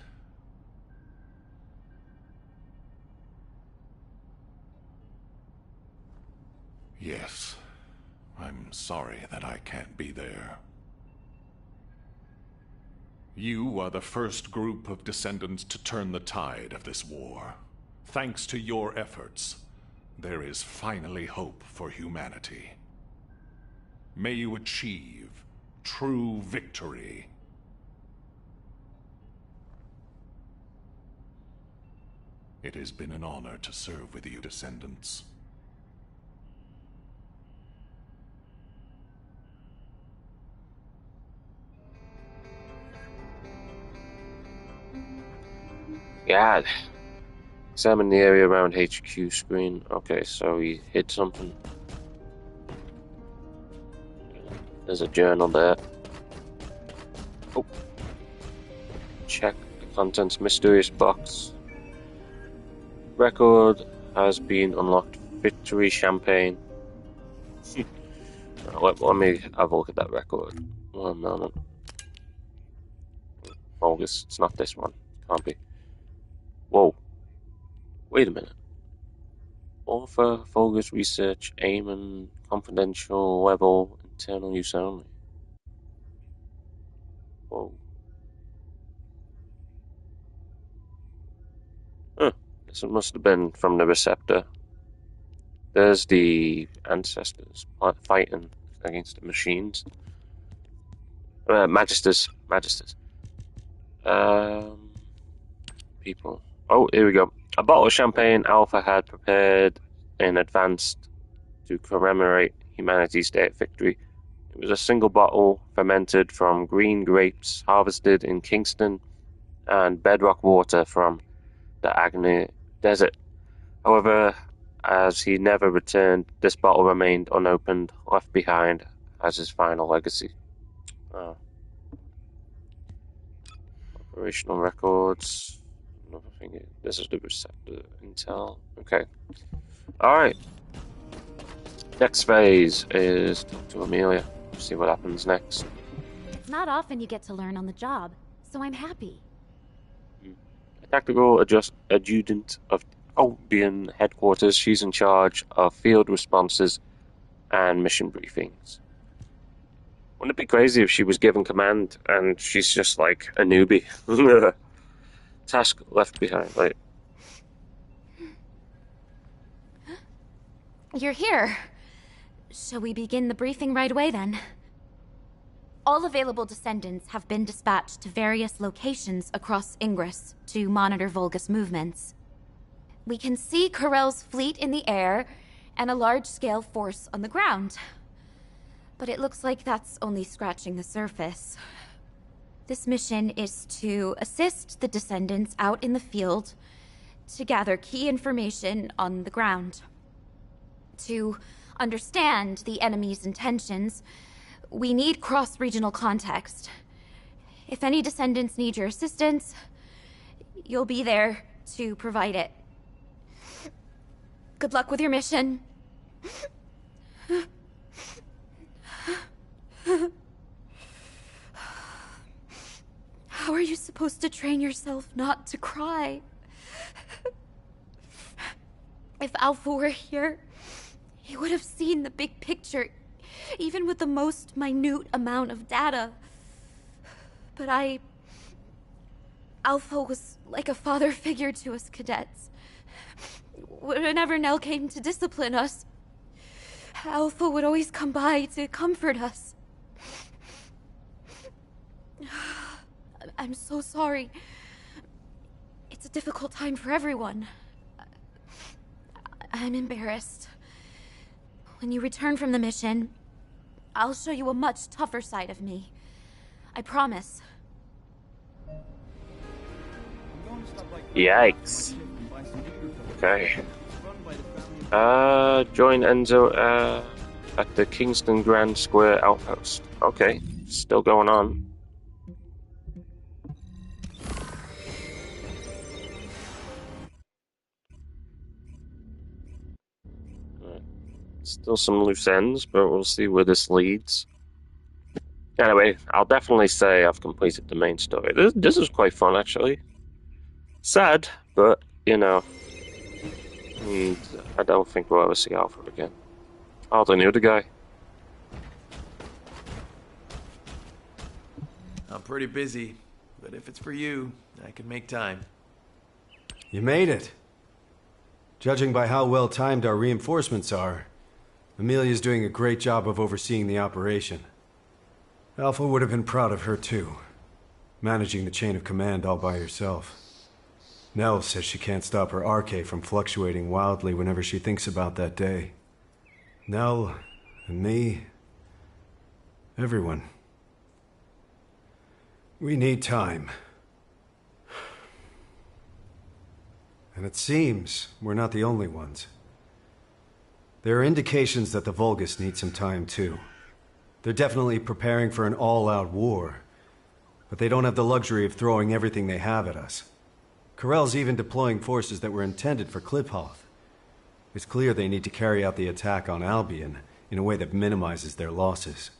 Yes, I'm sorry that I can't be there. You are the first group of descendants to turn the tide of this war. Thanks to your efforts, there is finally hope for humanity. May you achieve true victory. It has been an honor to serve with you, Descendants. God. Examine the area around HQ screen. Okay, so he hid something. There's a journal there. Oh. Check the contents. Mysterious box. Record has been unlocked. Victory champagne. Let me have a look at that record. 1 moment. Bogus. It's not this one. Can't be. Whoa. Wait a minute. Author, focus, research, aim and confidential level, internal use only. Whoa. Huh. This must have been from the receptor. There's the ancestors fighting against the machines. Magisters. People. Oh, here we go. A bottle of champagne Alpha had prepared in advance to commemorate humanity's day of victory. It was a single bottle fermented from green grapes harvested in Kingston and bedrock water from the Agni Desert. However, as he never returned, this bottle remained unopened, left behind as his final legacy. Operational records. Another thing. This is the receptor intel. Okay. Alright. Next phase is talk to Amelia. See what happens next. It's not often you get to learn on the job, so I'm happy. A tactical adjutant of Albion headquarters, she's in charge of field responses and mission briefings. Wouldn't it be crazy if she was given command and she's just like a newbie? Task left behind, like. You're here. Shall we begin the briefing right away, then? All available Descendants have been dispatched to various locations across Ingress to monitor Vulgus movements. We can see Corell's fleet in the air and a large-scale force on the ground. But it looks like that's only scratching the surface. This mission is to assist the Descendants out in the field to gather key information on the ground. To understand the enemy's intentions, we need cross-regional context. If any Descendants need your assistance, you'll be there to provide it. Good luck with your mission. How are you supposed to train yourself not to cry? If Alpha were here, he would have seen the big picture, even with the most minute amount of data. But Alpha was like a father figure to us cadets. Whenever Nell came to discipline us, Alpha would always come by to comfort us. I'm so sorry. It's a difficult time for everyone. I'm embarrassed. When you return from the mission, I'll show you a much tougher side of me. I promise. Yikes. Okay. Join Enzo at the Kingston Grand Square outpost. Okay, still going on. Still some loose ends, but we'll see where this leads. Anyway, I'll definitely say I've completed the main story. This is quite fun, actually. Sad, but, you know, and I don't think we'll ever see Alpha again. I hardly knew the guy. I'm pretty busy, but if it's for you, I can make time. You made it. Judging by how well timed our reinforcements are, Amelia's doing a great job of overseeing the operation. Alpha would have been proud of her too, managing the chain of command all by herself. Nell says she can't stop her RK from fluctuating wildly whenever she thinks about that day. Nell, and me, everyone. We need time. And it seems we're not the only ones. There are indications that the Vulgus need some time too. They're definitely preparing for an all-out war, but they don't have the luxury of throwing everything they have at us. Corell's even deploying forces that were intended for Kliphoth. It's clear they need to carry out the attack on Albion in a way that minimizes their losses.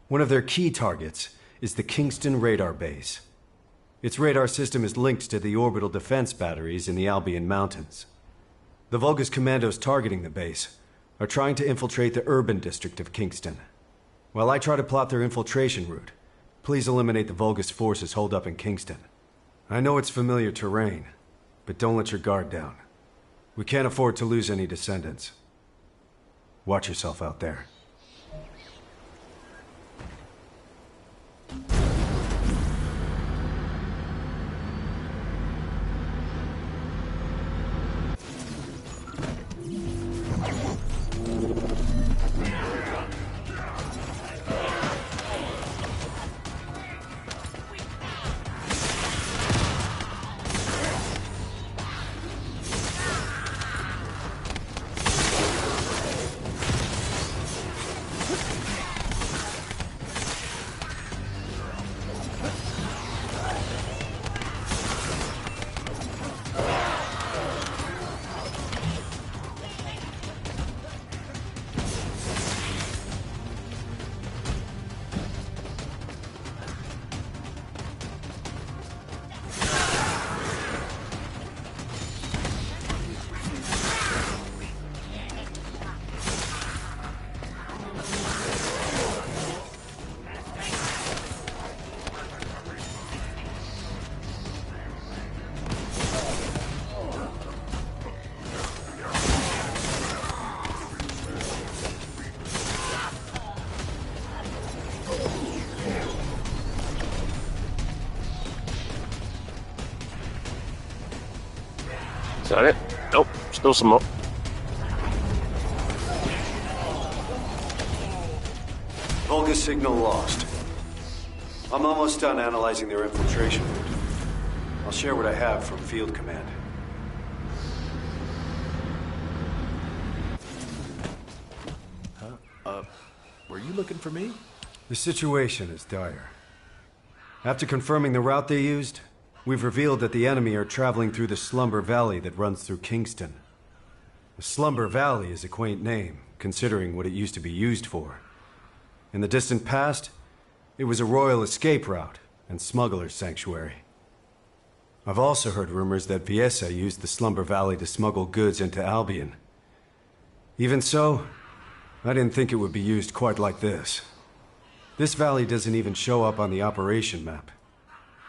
One of their key targets is the Kingston radar base. Its radar system is linked to the orbital defense batteries in the Albion Mountains. The Vulgus commandos targeting the base are trying to infiltrate the urban district of Kingston. While I try to plot their infiltration route, please eliminate the Vulgus forces holed up in Kingston. I know it's familiar terrain, but don't let your guard down. We can't afford to lose any descendants. Watch yourself out there. Is that it? Nope, still some more. Vulgus signal lost. I'm almost done analyzing their infiltration route. I'll share what I have from Field Command. Were you looking for me? The situation is dire. After confirming the route they used, we've revealed that the enemy are traveling through the Slumber Valley that runs through Kingston. The Slumber Valley is a quaint name, considering what it used to be used for. In the distant past, it was a royal escape route and smuggler's sanctuary. I've also heard rumors that Viesa used the Slumber Valley to smuggle goods into Albion. Even so, I didn't think it would be used quite like this. This valley doesn't even show up on the operation map.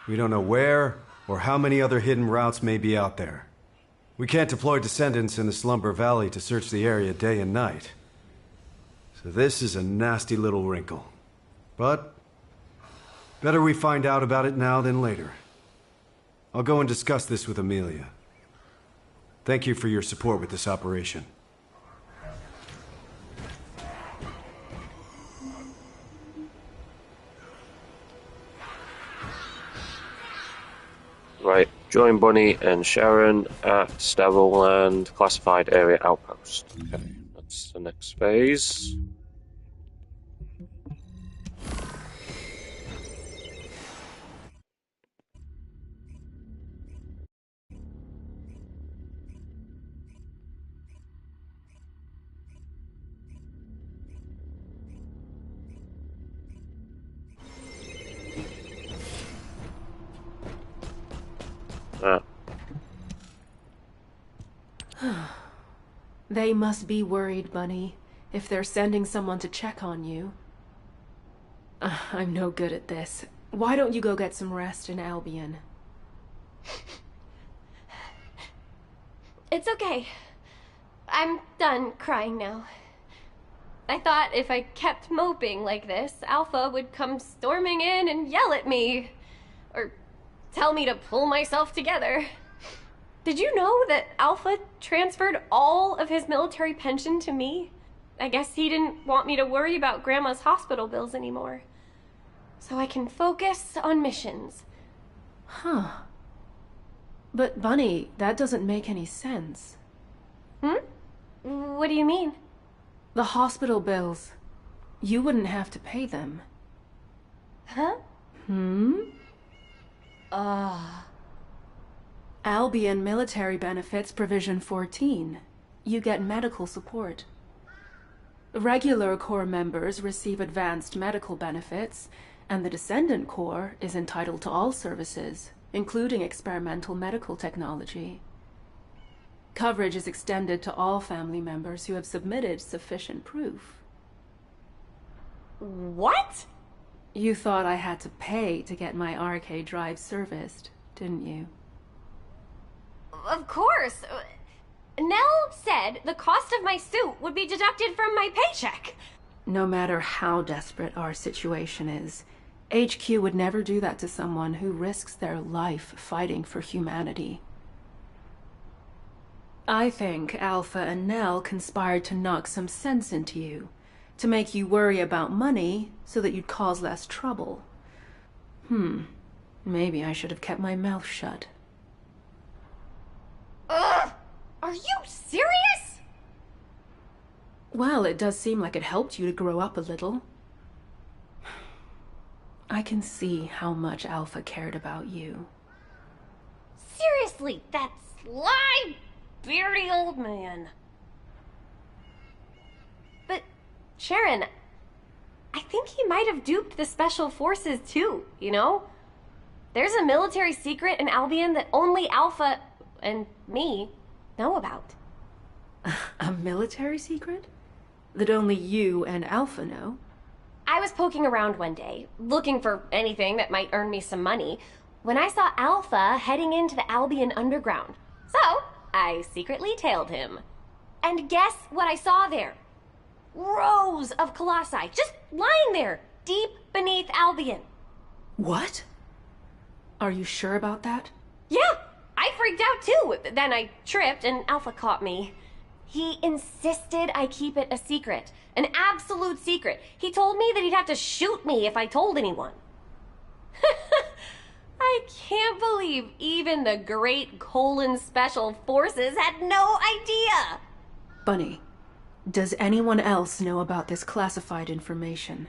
We don't know where or how many other hidden routes may be out there. We can't deploy Descendants in the Slumber Valley to search the area day and night. So this is a nasty little wrinkle. But better we find out about it now than later. I'll go and discuss this with Amelia. Thank you for your support with this operation. Right, join Bunny and Sharon at Sterilland Classified Area Outpost. Okay, that's the next phase. They must be worried, Bunny, if they're sending someone to check on you. I'm no good at this. Why don't you go get some rest in Albion? It's okay. I'm done crying now. I thought if I kept moping like this, Alpha would come storming in and yell at me. Or tell me to pull myself together. Did you know that Alpha transferred all of his military pension to me? I guess he didn't want me to worry about Grandma's hospital bills anymore. So I can focus on missions. Huh. But Bunny, that doesn't make any sense. What do you mean? The hospital bills. You wouldn't have to pay them. Huh? Albion Military Benefits Provision 14. You get medical support. Regular Corps members receive advanced medical benefits, and the Descendant Corps is entitled to all services, including experimental medical technology. Coverage is extended to all family members who have submitted sufficient proof. What? You thought I had to pay to get my RK drive serviced, didn't you? Of course. Nell said the cost of my suit would be deducted from my paycheck. No matter how desperate our situation is, HQ would never do that to someone who risks their life fighting for humanity. I think Alpha and Nell conspired to knock some sense into you, to make you worry about money so that you'd cause less trouble. Maybe I should have kept my mouth shut. Ugh! Are you serious? Well, it does seem like it helped you to grow up a little. I can see how much Alpha cared about you. Seriously, that sly, beardy old man. But, Sharon, I think he might have duped the Special Forces too, you know? There's a military secret in Albion that only Alpha and me know about. A military secret? That only you and Alpha know? I was poking around one day, looking for anything that might earn me some money, when I saw Alpha heading into the Albion Underground. So, I secretly tailed him. And guess what I saw there? Rows of colossi, just lying there, deep beneath Albion. What? Are you sure about that? Yeah, I freaked out too. Then I tripped and Alpha caught me. He insisted I keep it a secret, an absolute secret. He told me that he'd have to shoot me if I told anyone. I can't believe even the great Special Forces had no idea. Bunny, does anyone else know about this classified information?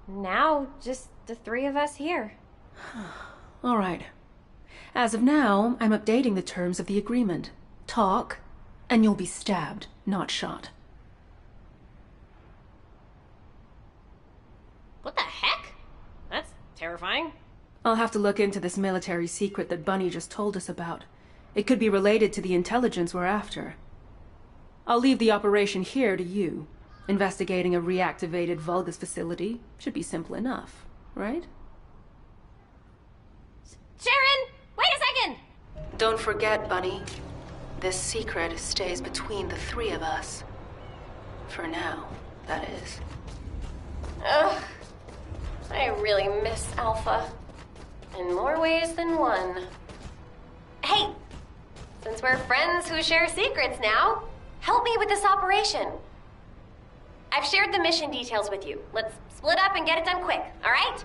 Now, just the three of us here. All right. As of now, I'm updating the terms of the agreement. Talk, and you'll be stabbed, not shot. What the heck? That's terrifying. I'll have to look into this military secret that Bunny just told us about. It could be related to the intelligence we're after. I'll leave the operation here to you. Investigating a reactivated Vulgus facility should be simple enough, right? Sharon, wait a second! Don't forget, Bunny. This secret stays between the three of us. For now, that is. Ugh. I really miss Alpha. In more ways than one. Hey! Since we're friends who share secrets now, help me with this operation. I've shared the mission details with you. Let's split up and get it done quick, all right?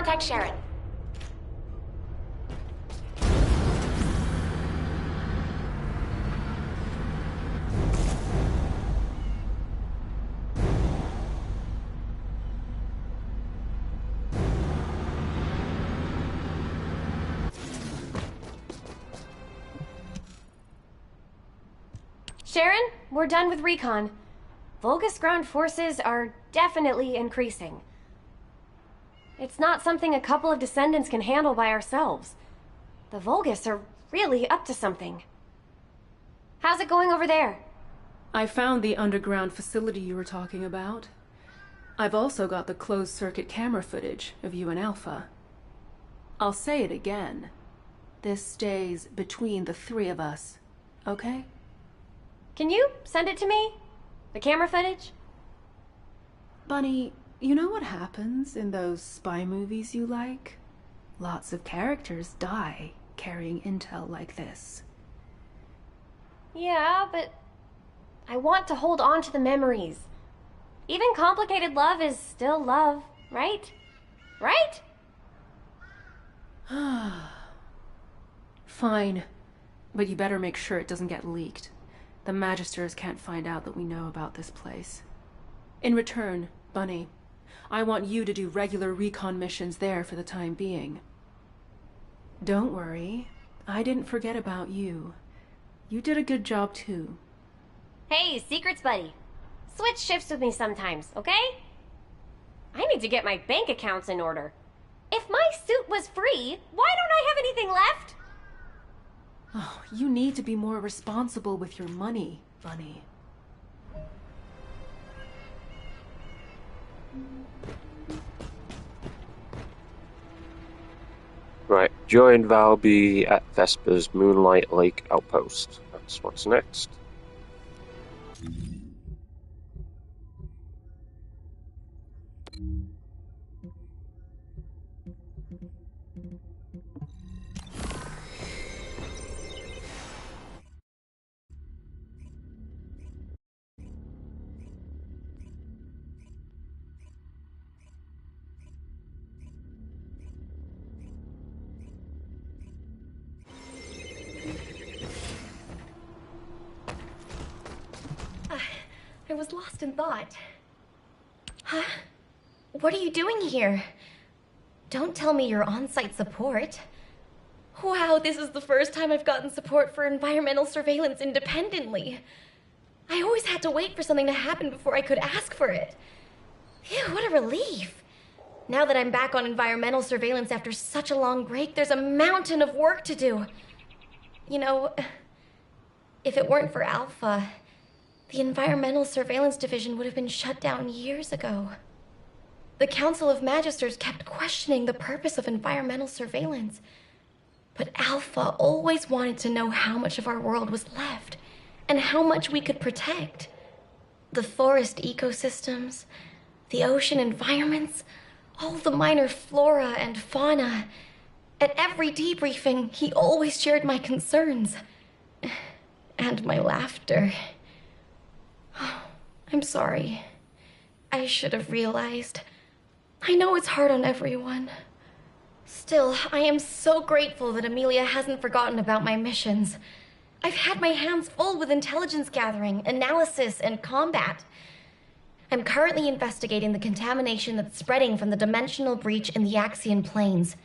contact Sharon. Sharon, we're done with recon. Vulgus ground forces are definitely increasing. It's not something a couple of Descendants can handle by ourselves. The Vulgus are really up to something. How's it going over there? I found the underground facility you were talking about. I've also got the closed-circuit camera footage of you and Alpha. I'll say it again. This stays between the three of us, okay? Can you send it to me? The camera footage? Bunny, you know what happens in those spy movies you like? Lots of characters die carrying intel like this. Yeah, but I want to hold on to the memories. Even complicated love is still love, right? Right? Fine, but you better make sure it doesn't get leaked. The Magisters can't find out that we know about this place. In return, Bunny, I want you to do regular recon missions there for the time being. Don't worry, I didn't forget about you. You did a good job too. Hey, secrets buddy. Switch shifts with me sometimes, okay? I need to get my bank accounts in order. If my suit was free, why don't I have anything left? Oh, you need to be more responsible with your money, Bunny. Right, join Valby at Vesper's Moonlight Lake Outpost. That's what's next. I was lost in thought. Huh? What are you doing here? Don't tell me you're on-site support. Wow, this is the first time I've gotten support for environmental surveillance independently. I always had to wait for something to happen before I could ask for it. Phew, what a relief. Now that I'm back on environmental surveillance after such a long break, there's a mountain of work to do. You know, if it weren't for Alpha, the Environmental Surveillance Division would have been shut down years ago. The Council of Magisters kept questioning the purpose of environmental surveillance. But Alpha always wanted to know how much of our world was left, and how much we could protect. The forest ecosystems, the ocean environments, all the minor flora and fauna. At every debriefing, he always shared my concerns. And my laughter. I'm sorry. I should have realized. I know it's hard on everyone. Still, I am so grateful that Amelia hasn't forgotten about my missions. I've had my hands full with intelligence gathering, analysis, and combat. I'm currently investigating the contamination that's spreading from the dimensional breach in the Axian plains.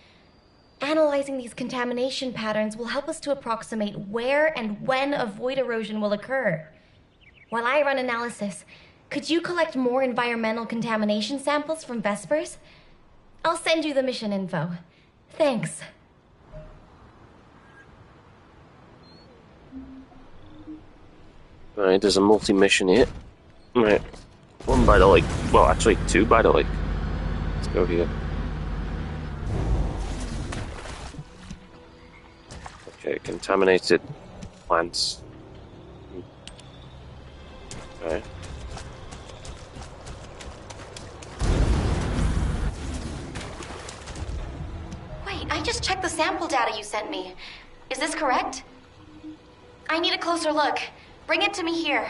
Analyzing these contamination patterns will help us to approximate where and when a void erosion will occur. While I run analysis, could you collect more environmental contamination samples from Vespers? I'll send you the mission info. Thanks. Right, there's a multi-mission here. Right, one by the lake. Well, actually, two by the lake. Let's go here. Okay, contaminated plants. Okay. Wait, I just checked the sample data you sent me. Is this correct? I need a closer look. Bring it to me here.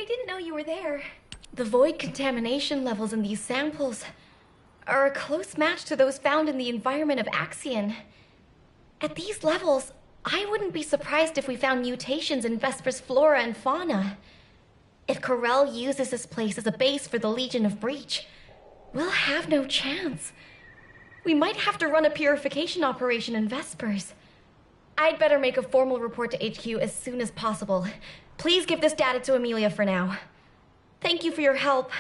I didn't know you were there. The void contamination levels in these samples are a close match to those found in the environment of Axion. At these levels, I wouldn't be surprised if we found mutations in Vesper's flora and fauna. If Corel uses this place as a base for the Legion of Breach, we'll have no chance. We might have to run a purification operation in Vespers. I'd better make a formal report to HQ as soon as possible. Please give this data to Amelia for now. Thank you for your help.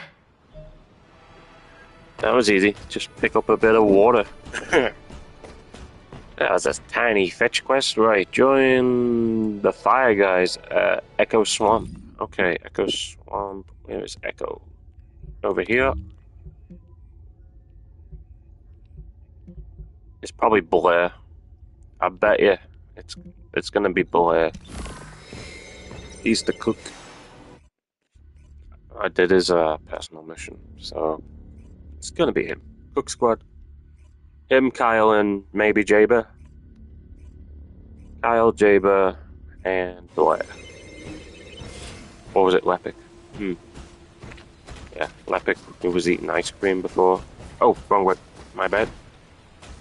That was easy. Just pick up a bit of water. That was a tiny fetch quest. Right, join the fire guys at Echo Swamp. Okay, Echo Swamp. Where is Echo? Over here. It's probably Blair. I bet you it's gonna be Blair. He's the cook. I did his personal mission, so it's gonna be him. Cook squad. Him, Kyle, and maybe Jaber. Kyle, Jaber, and Blair. Or was it Lepic? Yeah, Lepic, who was eating ice cream before. Oh, wrong way. My bad.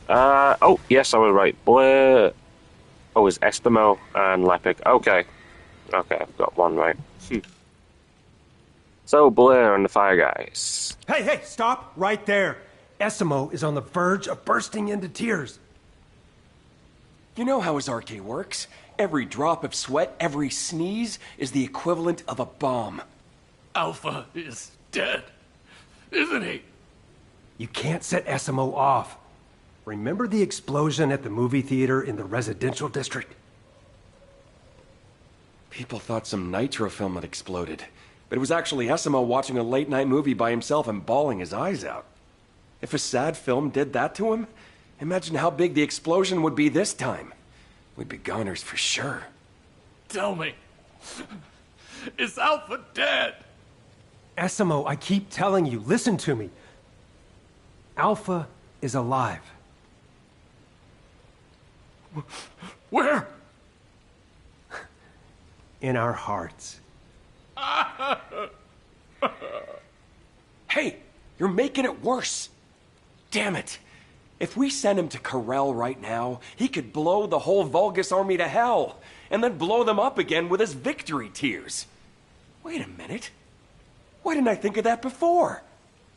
Oh, yes, I was right. Blair. Oh, it's Eskimo and Lepic. Okay. Okay, I've got one right. So, Blair and the Fire Guys. Hey, stop right there. Eskimo is on the verge of bursting into tears. You know how his RK works. Every drop of sweat, every sneeze is the equivalent of a bomb. Alpha is dead, isn't he? You can't set Eskimo off. Remember the explosion at the movie theater in the residential district? People thought some nitro film had exploded, but it was actually Eskimo watching a late-night movie by himself and bawling his eyes out. If a sad film did that to him, imagine how big the explosion would be this time. We'd be goners for sure. Tell me, is Alpha dead? Eskimo, I keep telling you, listen to me. Alpha is alive. Where? In our hearts. Hey, you're making it worse. Damn it. If we send him to Corel right now, he could blow the whole Vulgus army to hell, and then blow them up again with his victory tears. Wait a minute. Why didn't I think of that before?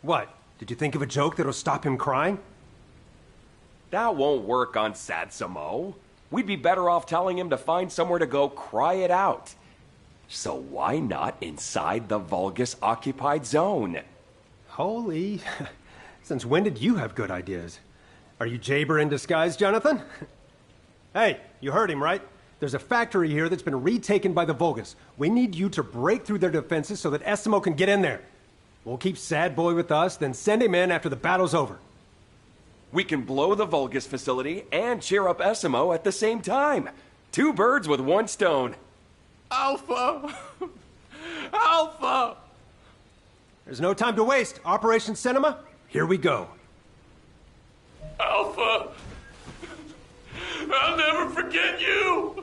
What? Did you think of a joke that'll stop him crying? That won't work on Sad Samo. We'd be better off telling him to find somewhere to go cry it out. So why not inside the Vulgus-occupied zone? Holy... Since when did you have good ideas? Are you Jaber in disguise, Jonathan? Hey, you heard him, right? There's a factory here that's been retaken by the Vulgus. We need you to break through their defenses so that Eskimo can get in there. We'll keep Sad Boy with us, then send him in after the battle's over. We can blow the Vulgus facility and cheer up Eskimo at the same time. 2 birds with 1 stone. Alpha! Alpha! There's no time to waste. Operation Cinema, here we go. Alpha! I'll never forget you!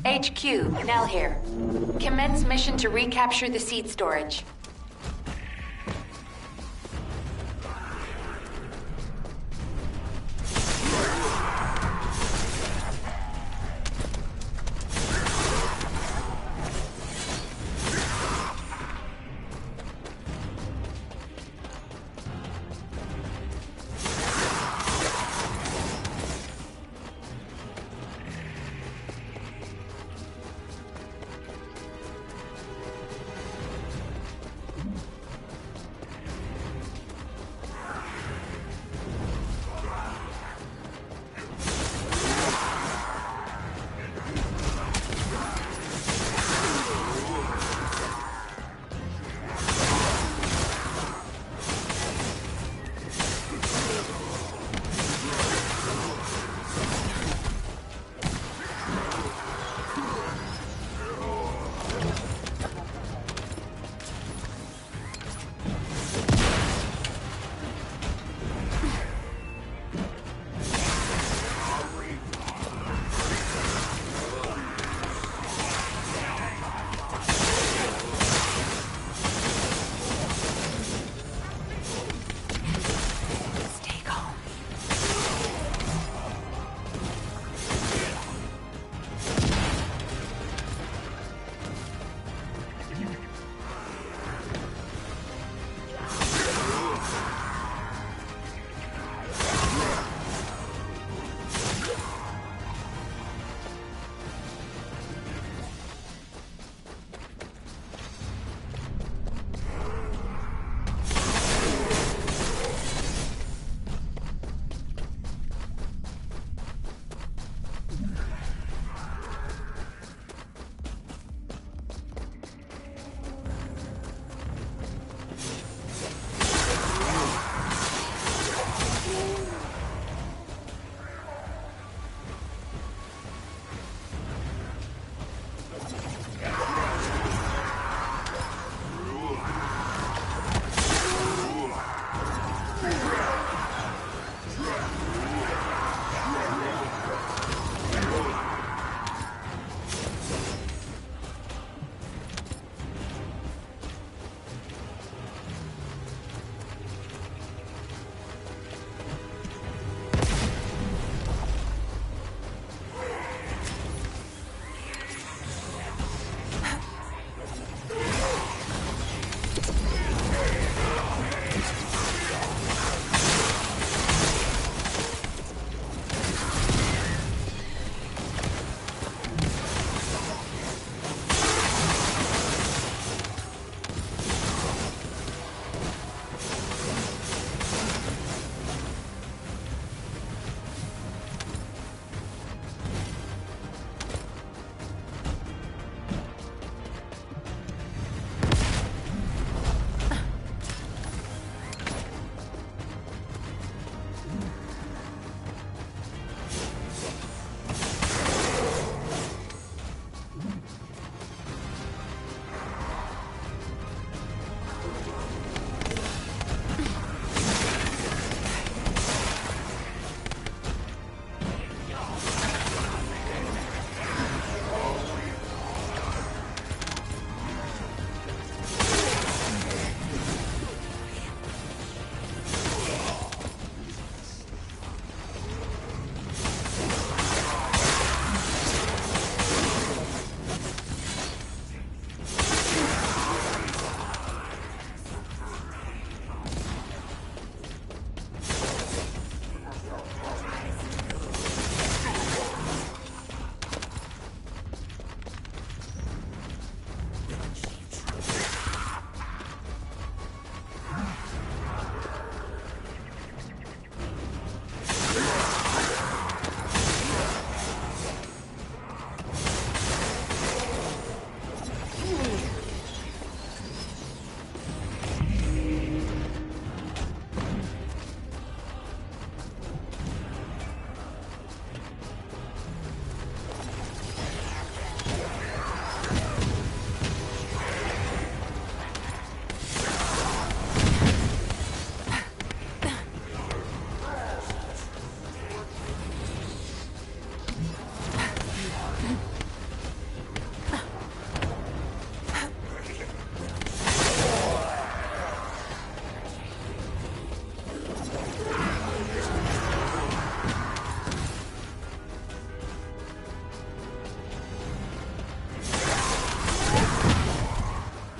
HQ, Nell here. Commence mission to recapture the seed storage.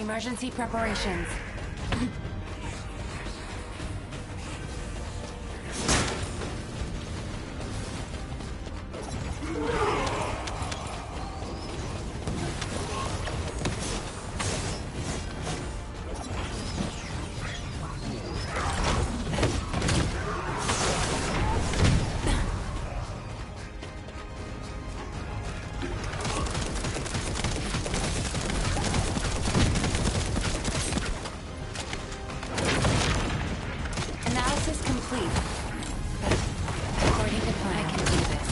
Emergency preparations. Analysis complete. According to plan, I can do this.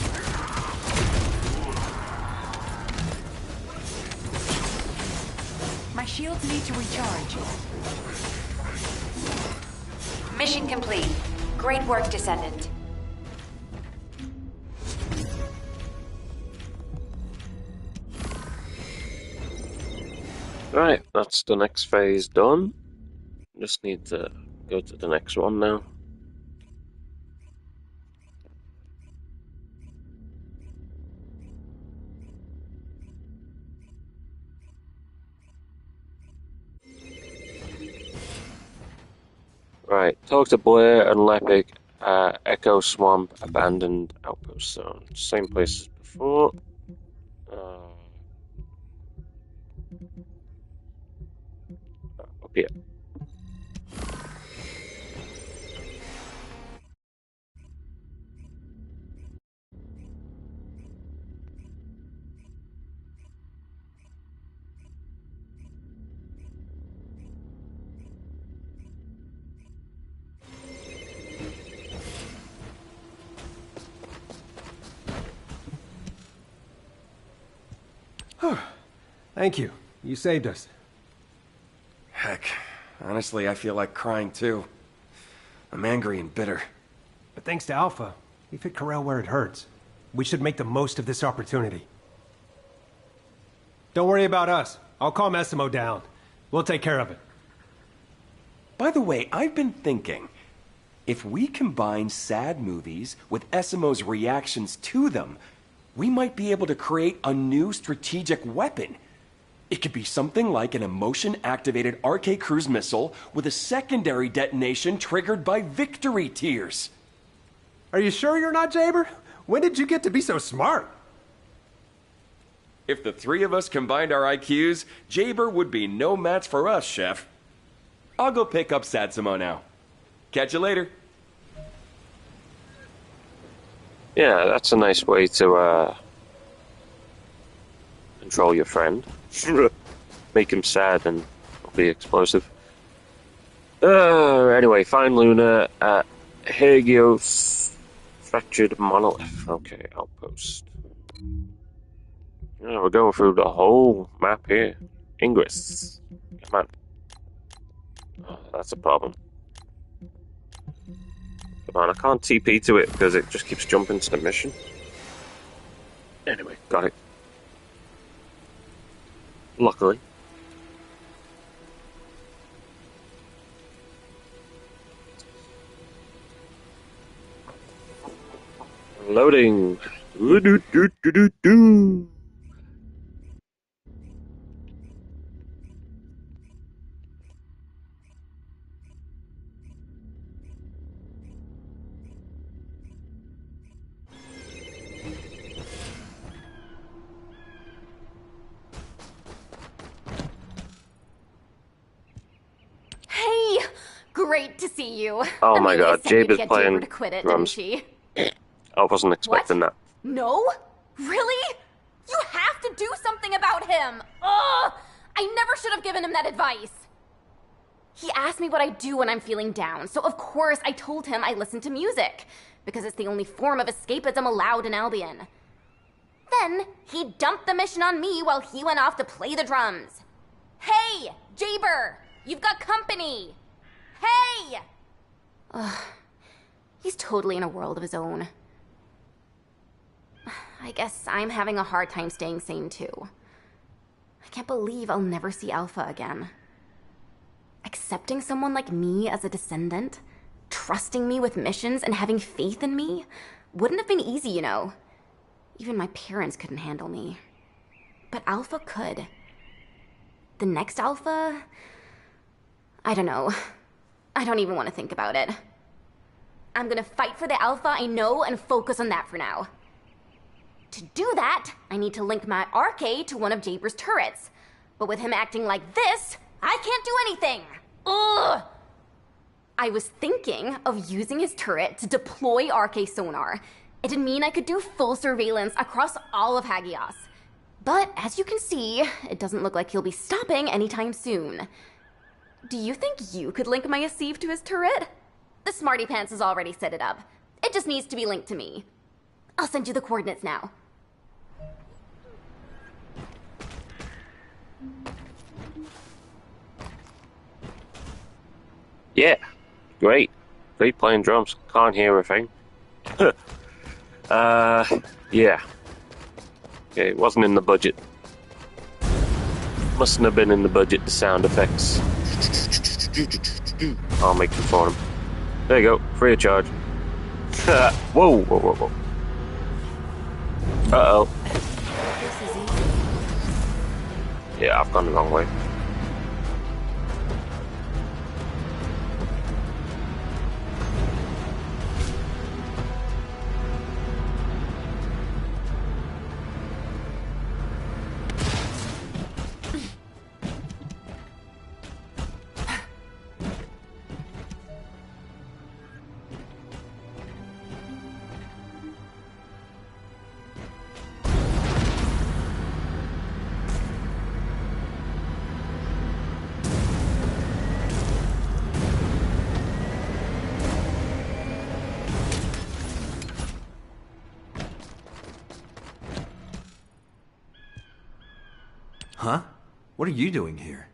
My shields need to recharge. Mission complete. Great work, Descendant. Right, that's the next phase done. Just need to go to the next one now. Right, talk to Blair and Lepic at Echo Swamp Abandoned Outpost Zone. Same place as before. Up here. Thank you. You saved us. Heck, honestly, I feel like crying too. I'm angry and bitter. But thanks to Alpha, we fit Corel where it hurts. We should make the most of this opportunity. Don't worry about us. I'll calm Essimo down. We'll take care of it. By the way, I've been thinking, if we combine sad movies with Essimo's reactions to them, we might be able to create a new strategic weapon. It could be something like an emotion-activated RK cruise missile with a secondary detonation triggered by victory tears. Are you sure you're not Jaber? When did you get to be so smart? If the three of us combined our IQs, Jaber would be no match for us, Chef. I'll go pick up Satsuma now. Catch you later. Yeah, that's a nice way to control your friend. Make him sad and be explosive. Anyway, find Luna at Hagios Fractured Monolith. Okay, outpost. Yeah, we're going through the whole map here. Ingress. Come on. Oh, that's a problem. Come on, I can't TP to it because it just keeps jumping to the mission. Anyway, got it. Luckily. Loading. Do-do-do-do-do-do. Hey! Great to see you. Oh my god, Jabe is playing to quit it, drums. didn't I wasn't expecting that. No? Really? You have to do something about him! Ugh! I never should have given him that advice! He asked me what I do when I'm feeling down, so of course I told him I listen to music, because it's the only form of escapism allowed in Albion. Then, he dumped the mission on me while he went off to play the drums. Hey, Jaber! You've got company! Hey! Ugh. He's totally in a world of his own. I guess I'm having a hard time staying sane too. I can't believe I'll never see Alpha again. Accepting someone like me as a descendant, trusting me with missions and having faith in me, wouldn't have been easy, you know. Even my parents couldn't handle me. But Alpha could. The next Alpha? I don't know. I don't even want to think about it. I'm gonna fight for the Alpha I know and focus on that for now. To do that, I need to link my RK to one of Jaber's turrets. But with him acting like this, I can't do anything! Ugh! I was thinking of using his turret to deploy RK sonar. It'd mean I could do full surveillance across all of Hagios. But as you can see, it doesn't look like he'll be stopping anytime soon. Do you think you could link my Asif to his turret? The Smarty Pants has already set it up. It just needs to be linked to me. I'll send you the coordinates now. Yeah, great. Great playing drums. Can't hear a thing. Yeah. Okay, it wasn't in the budget. Mustn't have been in the budget, the sound effects. I'll make them for him. There you go, free of charge. Whoa, whoa, whoa, whoa. Uh-oh. Yeah, I've gone the wrong way. Huh? What are you doing here?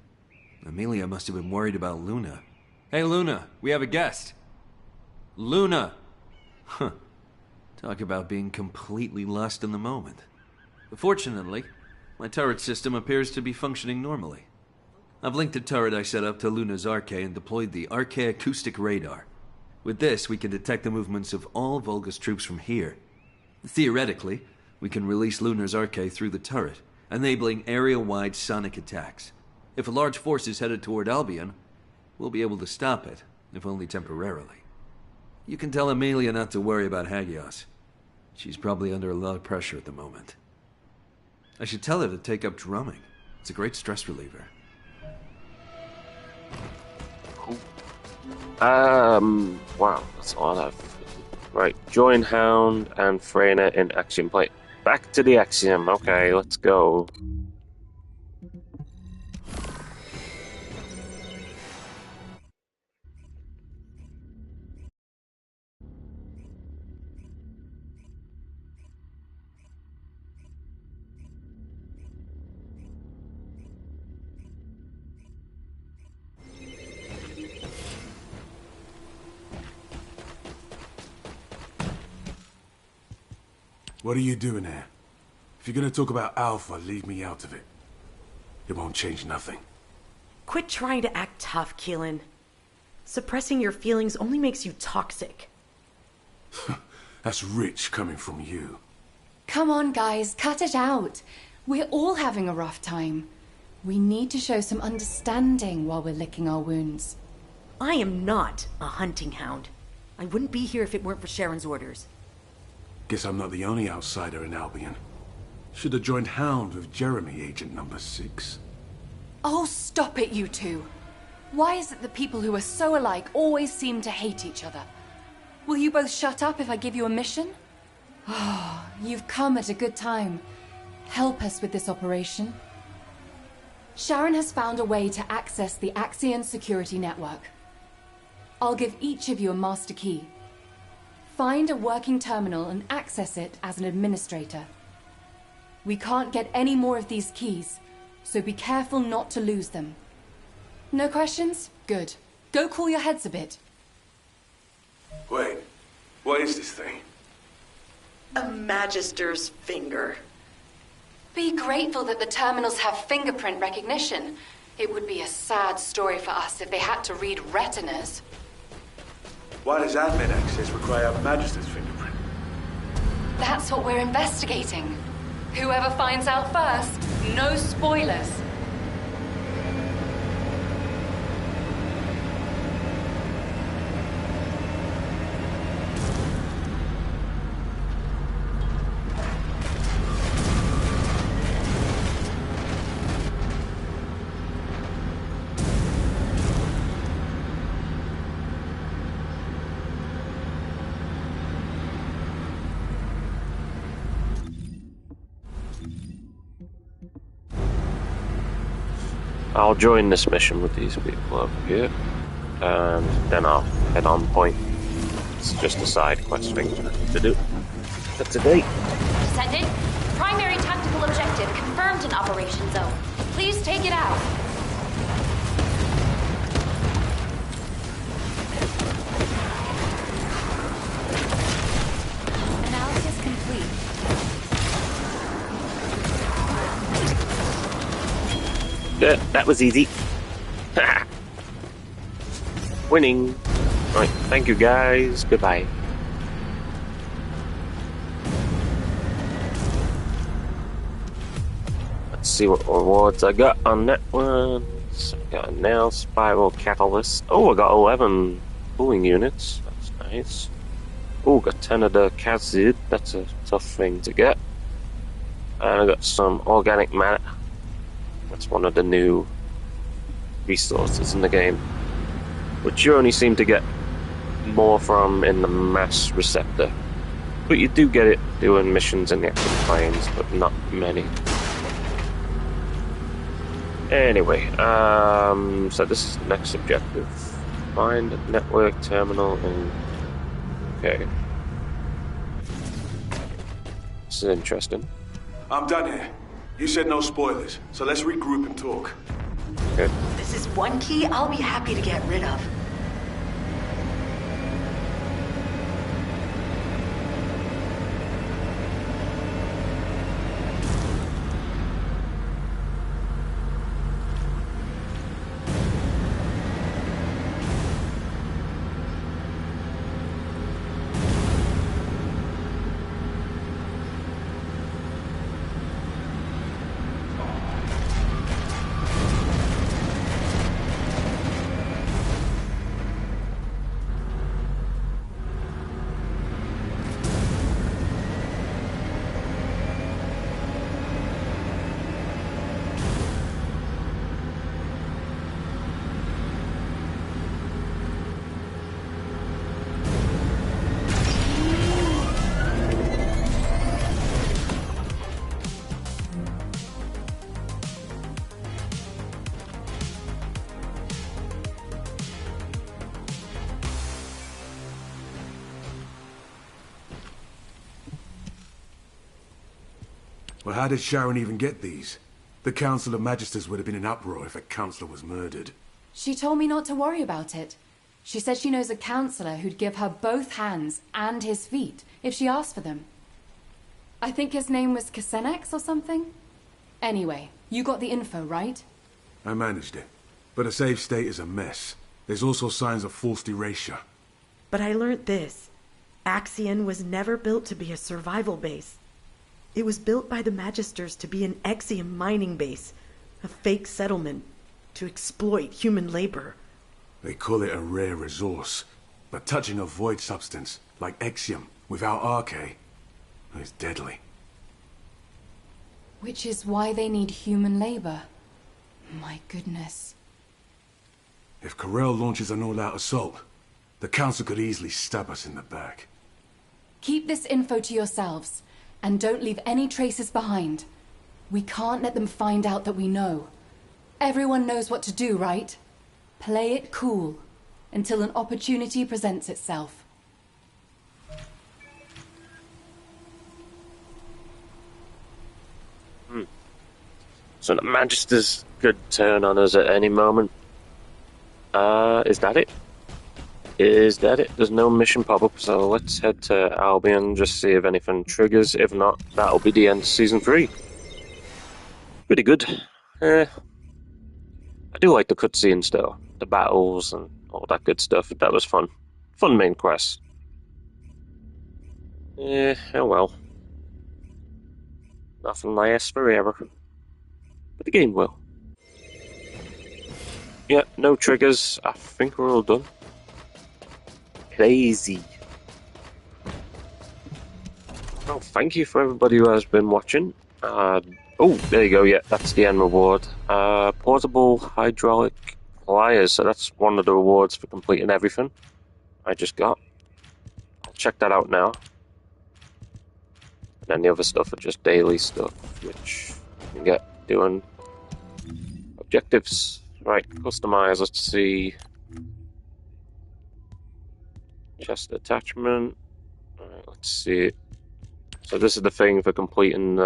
Amelia must have been worried about Luna. Hey, Luna, we have a guest. Luna! Huh. Talk about being completely lost in the moment. Fortunately, my turret system appears to be functioning normally. I've linked the turret I set up to Luna's RK and deployed the RK acoustic radar. With this, we can detect the movements of all Vulgus troops from here. Theoretically, we can release Luna's RK through the turret, enabling area-wide sonic attacks. If a large force is headed toward Albion, we'll be able to stop it, if only temporarily. You can tell Amelia not to worry about Hagios. She's probably under a lot of pressure at the moment. I should tell her to take up drumming. It's a great stress reliever. Wow, that's all I've... Right, join Hound and Freyna in Axiom Plate. Back to the Axiom. Okay, let's go. What are you doing here? If you're gonna talk about Alpha, leave me out of it. It won't change nothing. Quit trying to act tough, Keelan. Suppressing your feelings only makes you toxic. That's rich coming from you. Come on, guys, cut it out. We're all having a rough time. We need to show some understanding while we're licking our wounds. I am not a hunting hound. I wouldn't be here if it weren't for Sharon's orders. Guess I'm not the only outsider in Albion. Should have joined Hound with Jeremy, Agent Number 6. Oh, stop it, you two. Why is it that people who are so alike always seem to hate each other? Will you both shut up if I give you a mission? Oh, you've come at a good time. Help us with this operation. Sharon has found a way to access the Axion security network. I'll give each of you a master key. Find a working terminal and access it as an administrator. We can't get any more of these keys, so be careful not to lose them. No questions? Good. Go cool your heads a bit. Wait, what is this thing? A Magister's finger. Be grateful that the terminals have fingerprint recognition. It would be a sad story for us if they had to read retinas. Why does admin access require a Magister's fingerprint? That's what we're investigating. Whoever finds out first, no spoilers. I'll join this mission with these people over here, and then I'll head on point. It's just a side quest thing to do for today. Descendant, primary tactical objective confirmed in Operation Zone. Please take it out. Analysis complete. Yeah, that was easy. Winning. Right, thank you guys. Goodbye. Let's see what rewards I got on that one. So I got a nail spiral catalyst. Oh, I got 11 cooling units. That's nice. Oh, got 10 of the Kazid. That's a tough thing to get. And I got some organic matter. That's one of the new resources in the game, which you only seem to get more from in the mass receptor. But you do get it doing missions in the active planes, but not many. Anyway, so this is the next objective. Find a network terminal and... Okay. This is interesting. I'm done here. You said no spoilers, so let's regroup and talk. Okay. This is one key I'll be happy to get rid of. Well, how did Sharon even get these? The Council of Magisters would have been in uproar if a councillor was murdered. She told me not to worry about it. She said she knows a councillor who'd give her both hands and his feet if she asked for them. I think his name was Kasenex or something? Anyway, you got the info, right? I managed it. But a safe state is a mess. There's also signs of forced erasure. But I learned this. Axion was never built to be a survival base. It was built by the Magisters to be an Exium mining base, a fake settlement, to exploit human labor. They call it a rare resource, but touching a void substance, like Exium, without Arche, is deadly. Which is why they need human labor. My goodness. If Corel launches an all-out assault, the Council could easily stab us in the back. Keep this info to yourselves. And don't leave any traces behind. We can't let them find out that we know. Everyone knows what to do, right? Play it cool, until an opportunity presents itself. So the Magisters could turn on us at any moment. Is that it? Is that it? There's no mission pop-up, so let's head to Albion, just see if anything triggers. If not, that'll be the end of Season 3. Pretty good. I do like the cutscenes, though. The battles and all that good stuff. That was fun. Fun main quest. Oh well. Nothing lasts forever. But the game will. Yeah, no triggers. I think we're all done. Crazy. Well, thank you for everybody who has been watching. Oh, there you go, yeah, that's the end reward. Portable hydraulic pliers, so that's one of the rewards for completing everything I just got. I'll check that out now. And then the other stuff are just daily stuff, which you can get doing Objectives. Right, customize. Let's see. Chest attachment. Alright, let's see. So this is the thing for completing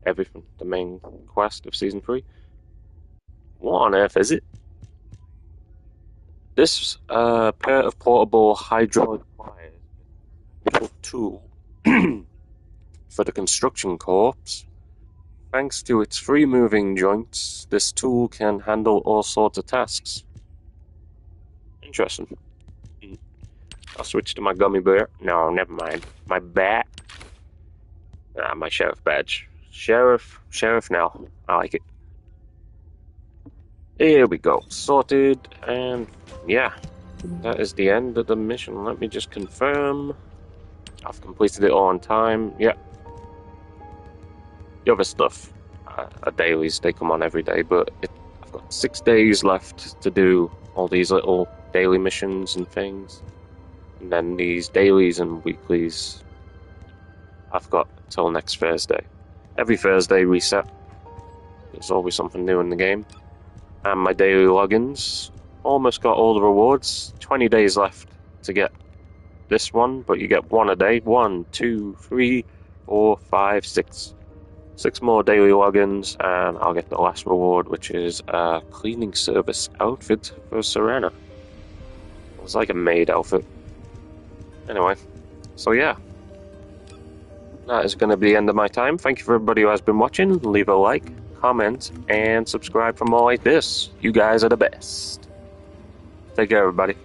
everything, the main quest of Season 3. What on earth is it? This pair of portable hydraulic pliers tool for the construction corps. Thanks to its free moving joints, this tool can handle all sorts of tasks. Interesting. I'll switch to my gummy bear. No, never mind. My bat. My sheriff badge. Sheriff now. I like it. Here we go. Sorted, and yeah. That is the end of the mission. Let me just confirm. I've completed it all on time. Yeah. The other stuff are dailies. They come on every day, but I've got 6 days left to do all these little daily missions and things. And then these dailies and weeklies, I've got till next Thursday. Every Thursday reset. There's always something new in the game. And my daily logins, almost got all the rewards. 20 days left to get this one, but you get one a day. 1, 2, 3, 4, 5, 6. 6 more daily logins, and I'll get the last reward, which is a cleaning service outfit for Serena. It was like a maid outfit. Anyway, so yeah. That is going to be the end of my time. Thank you for everybody who has been watching. Leave a like, comment, and subscribe for more like this. You guys are the best. Take care, everybody.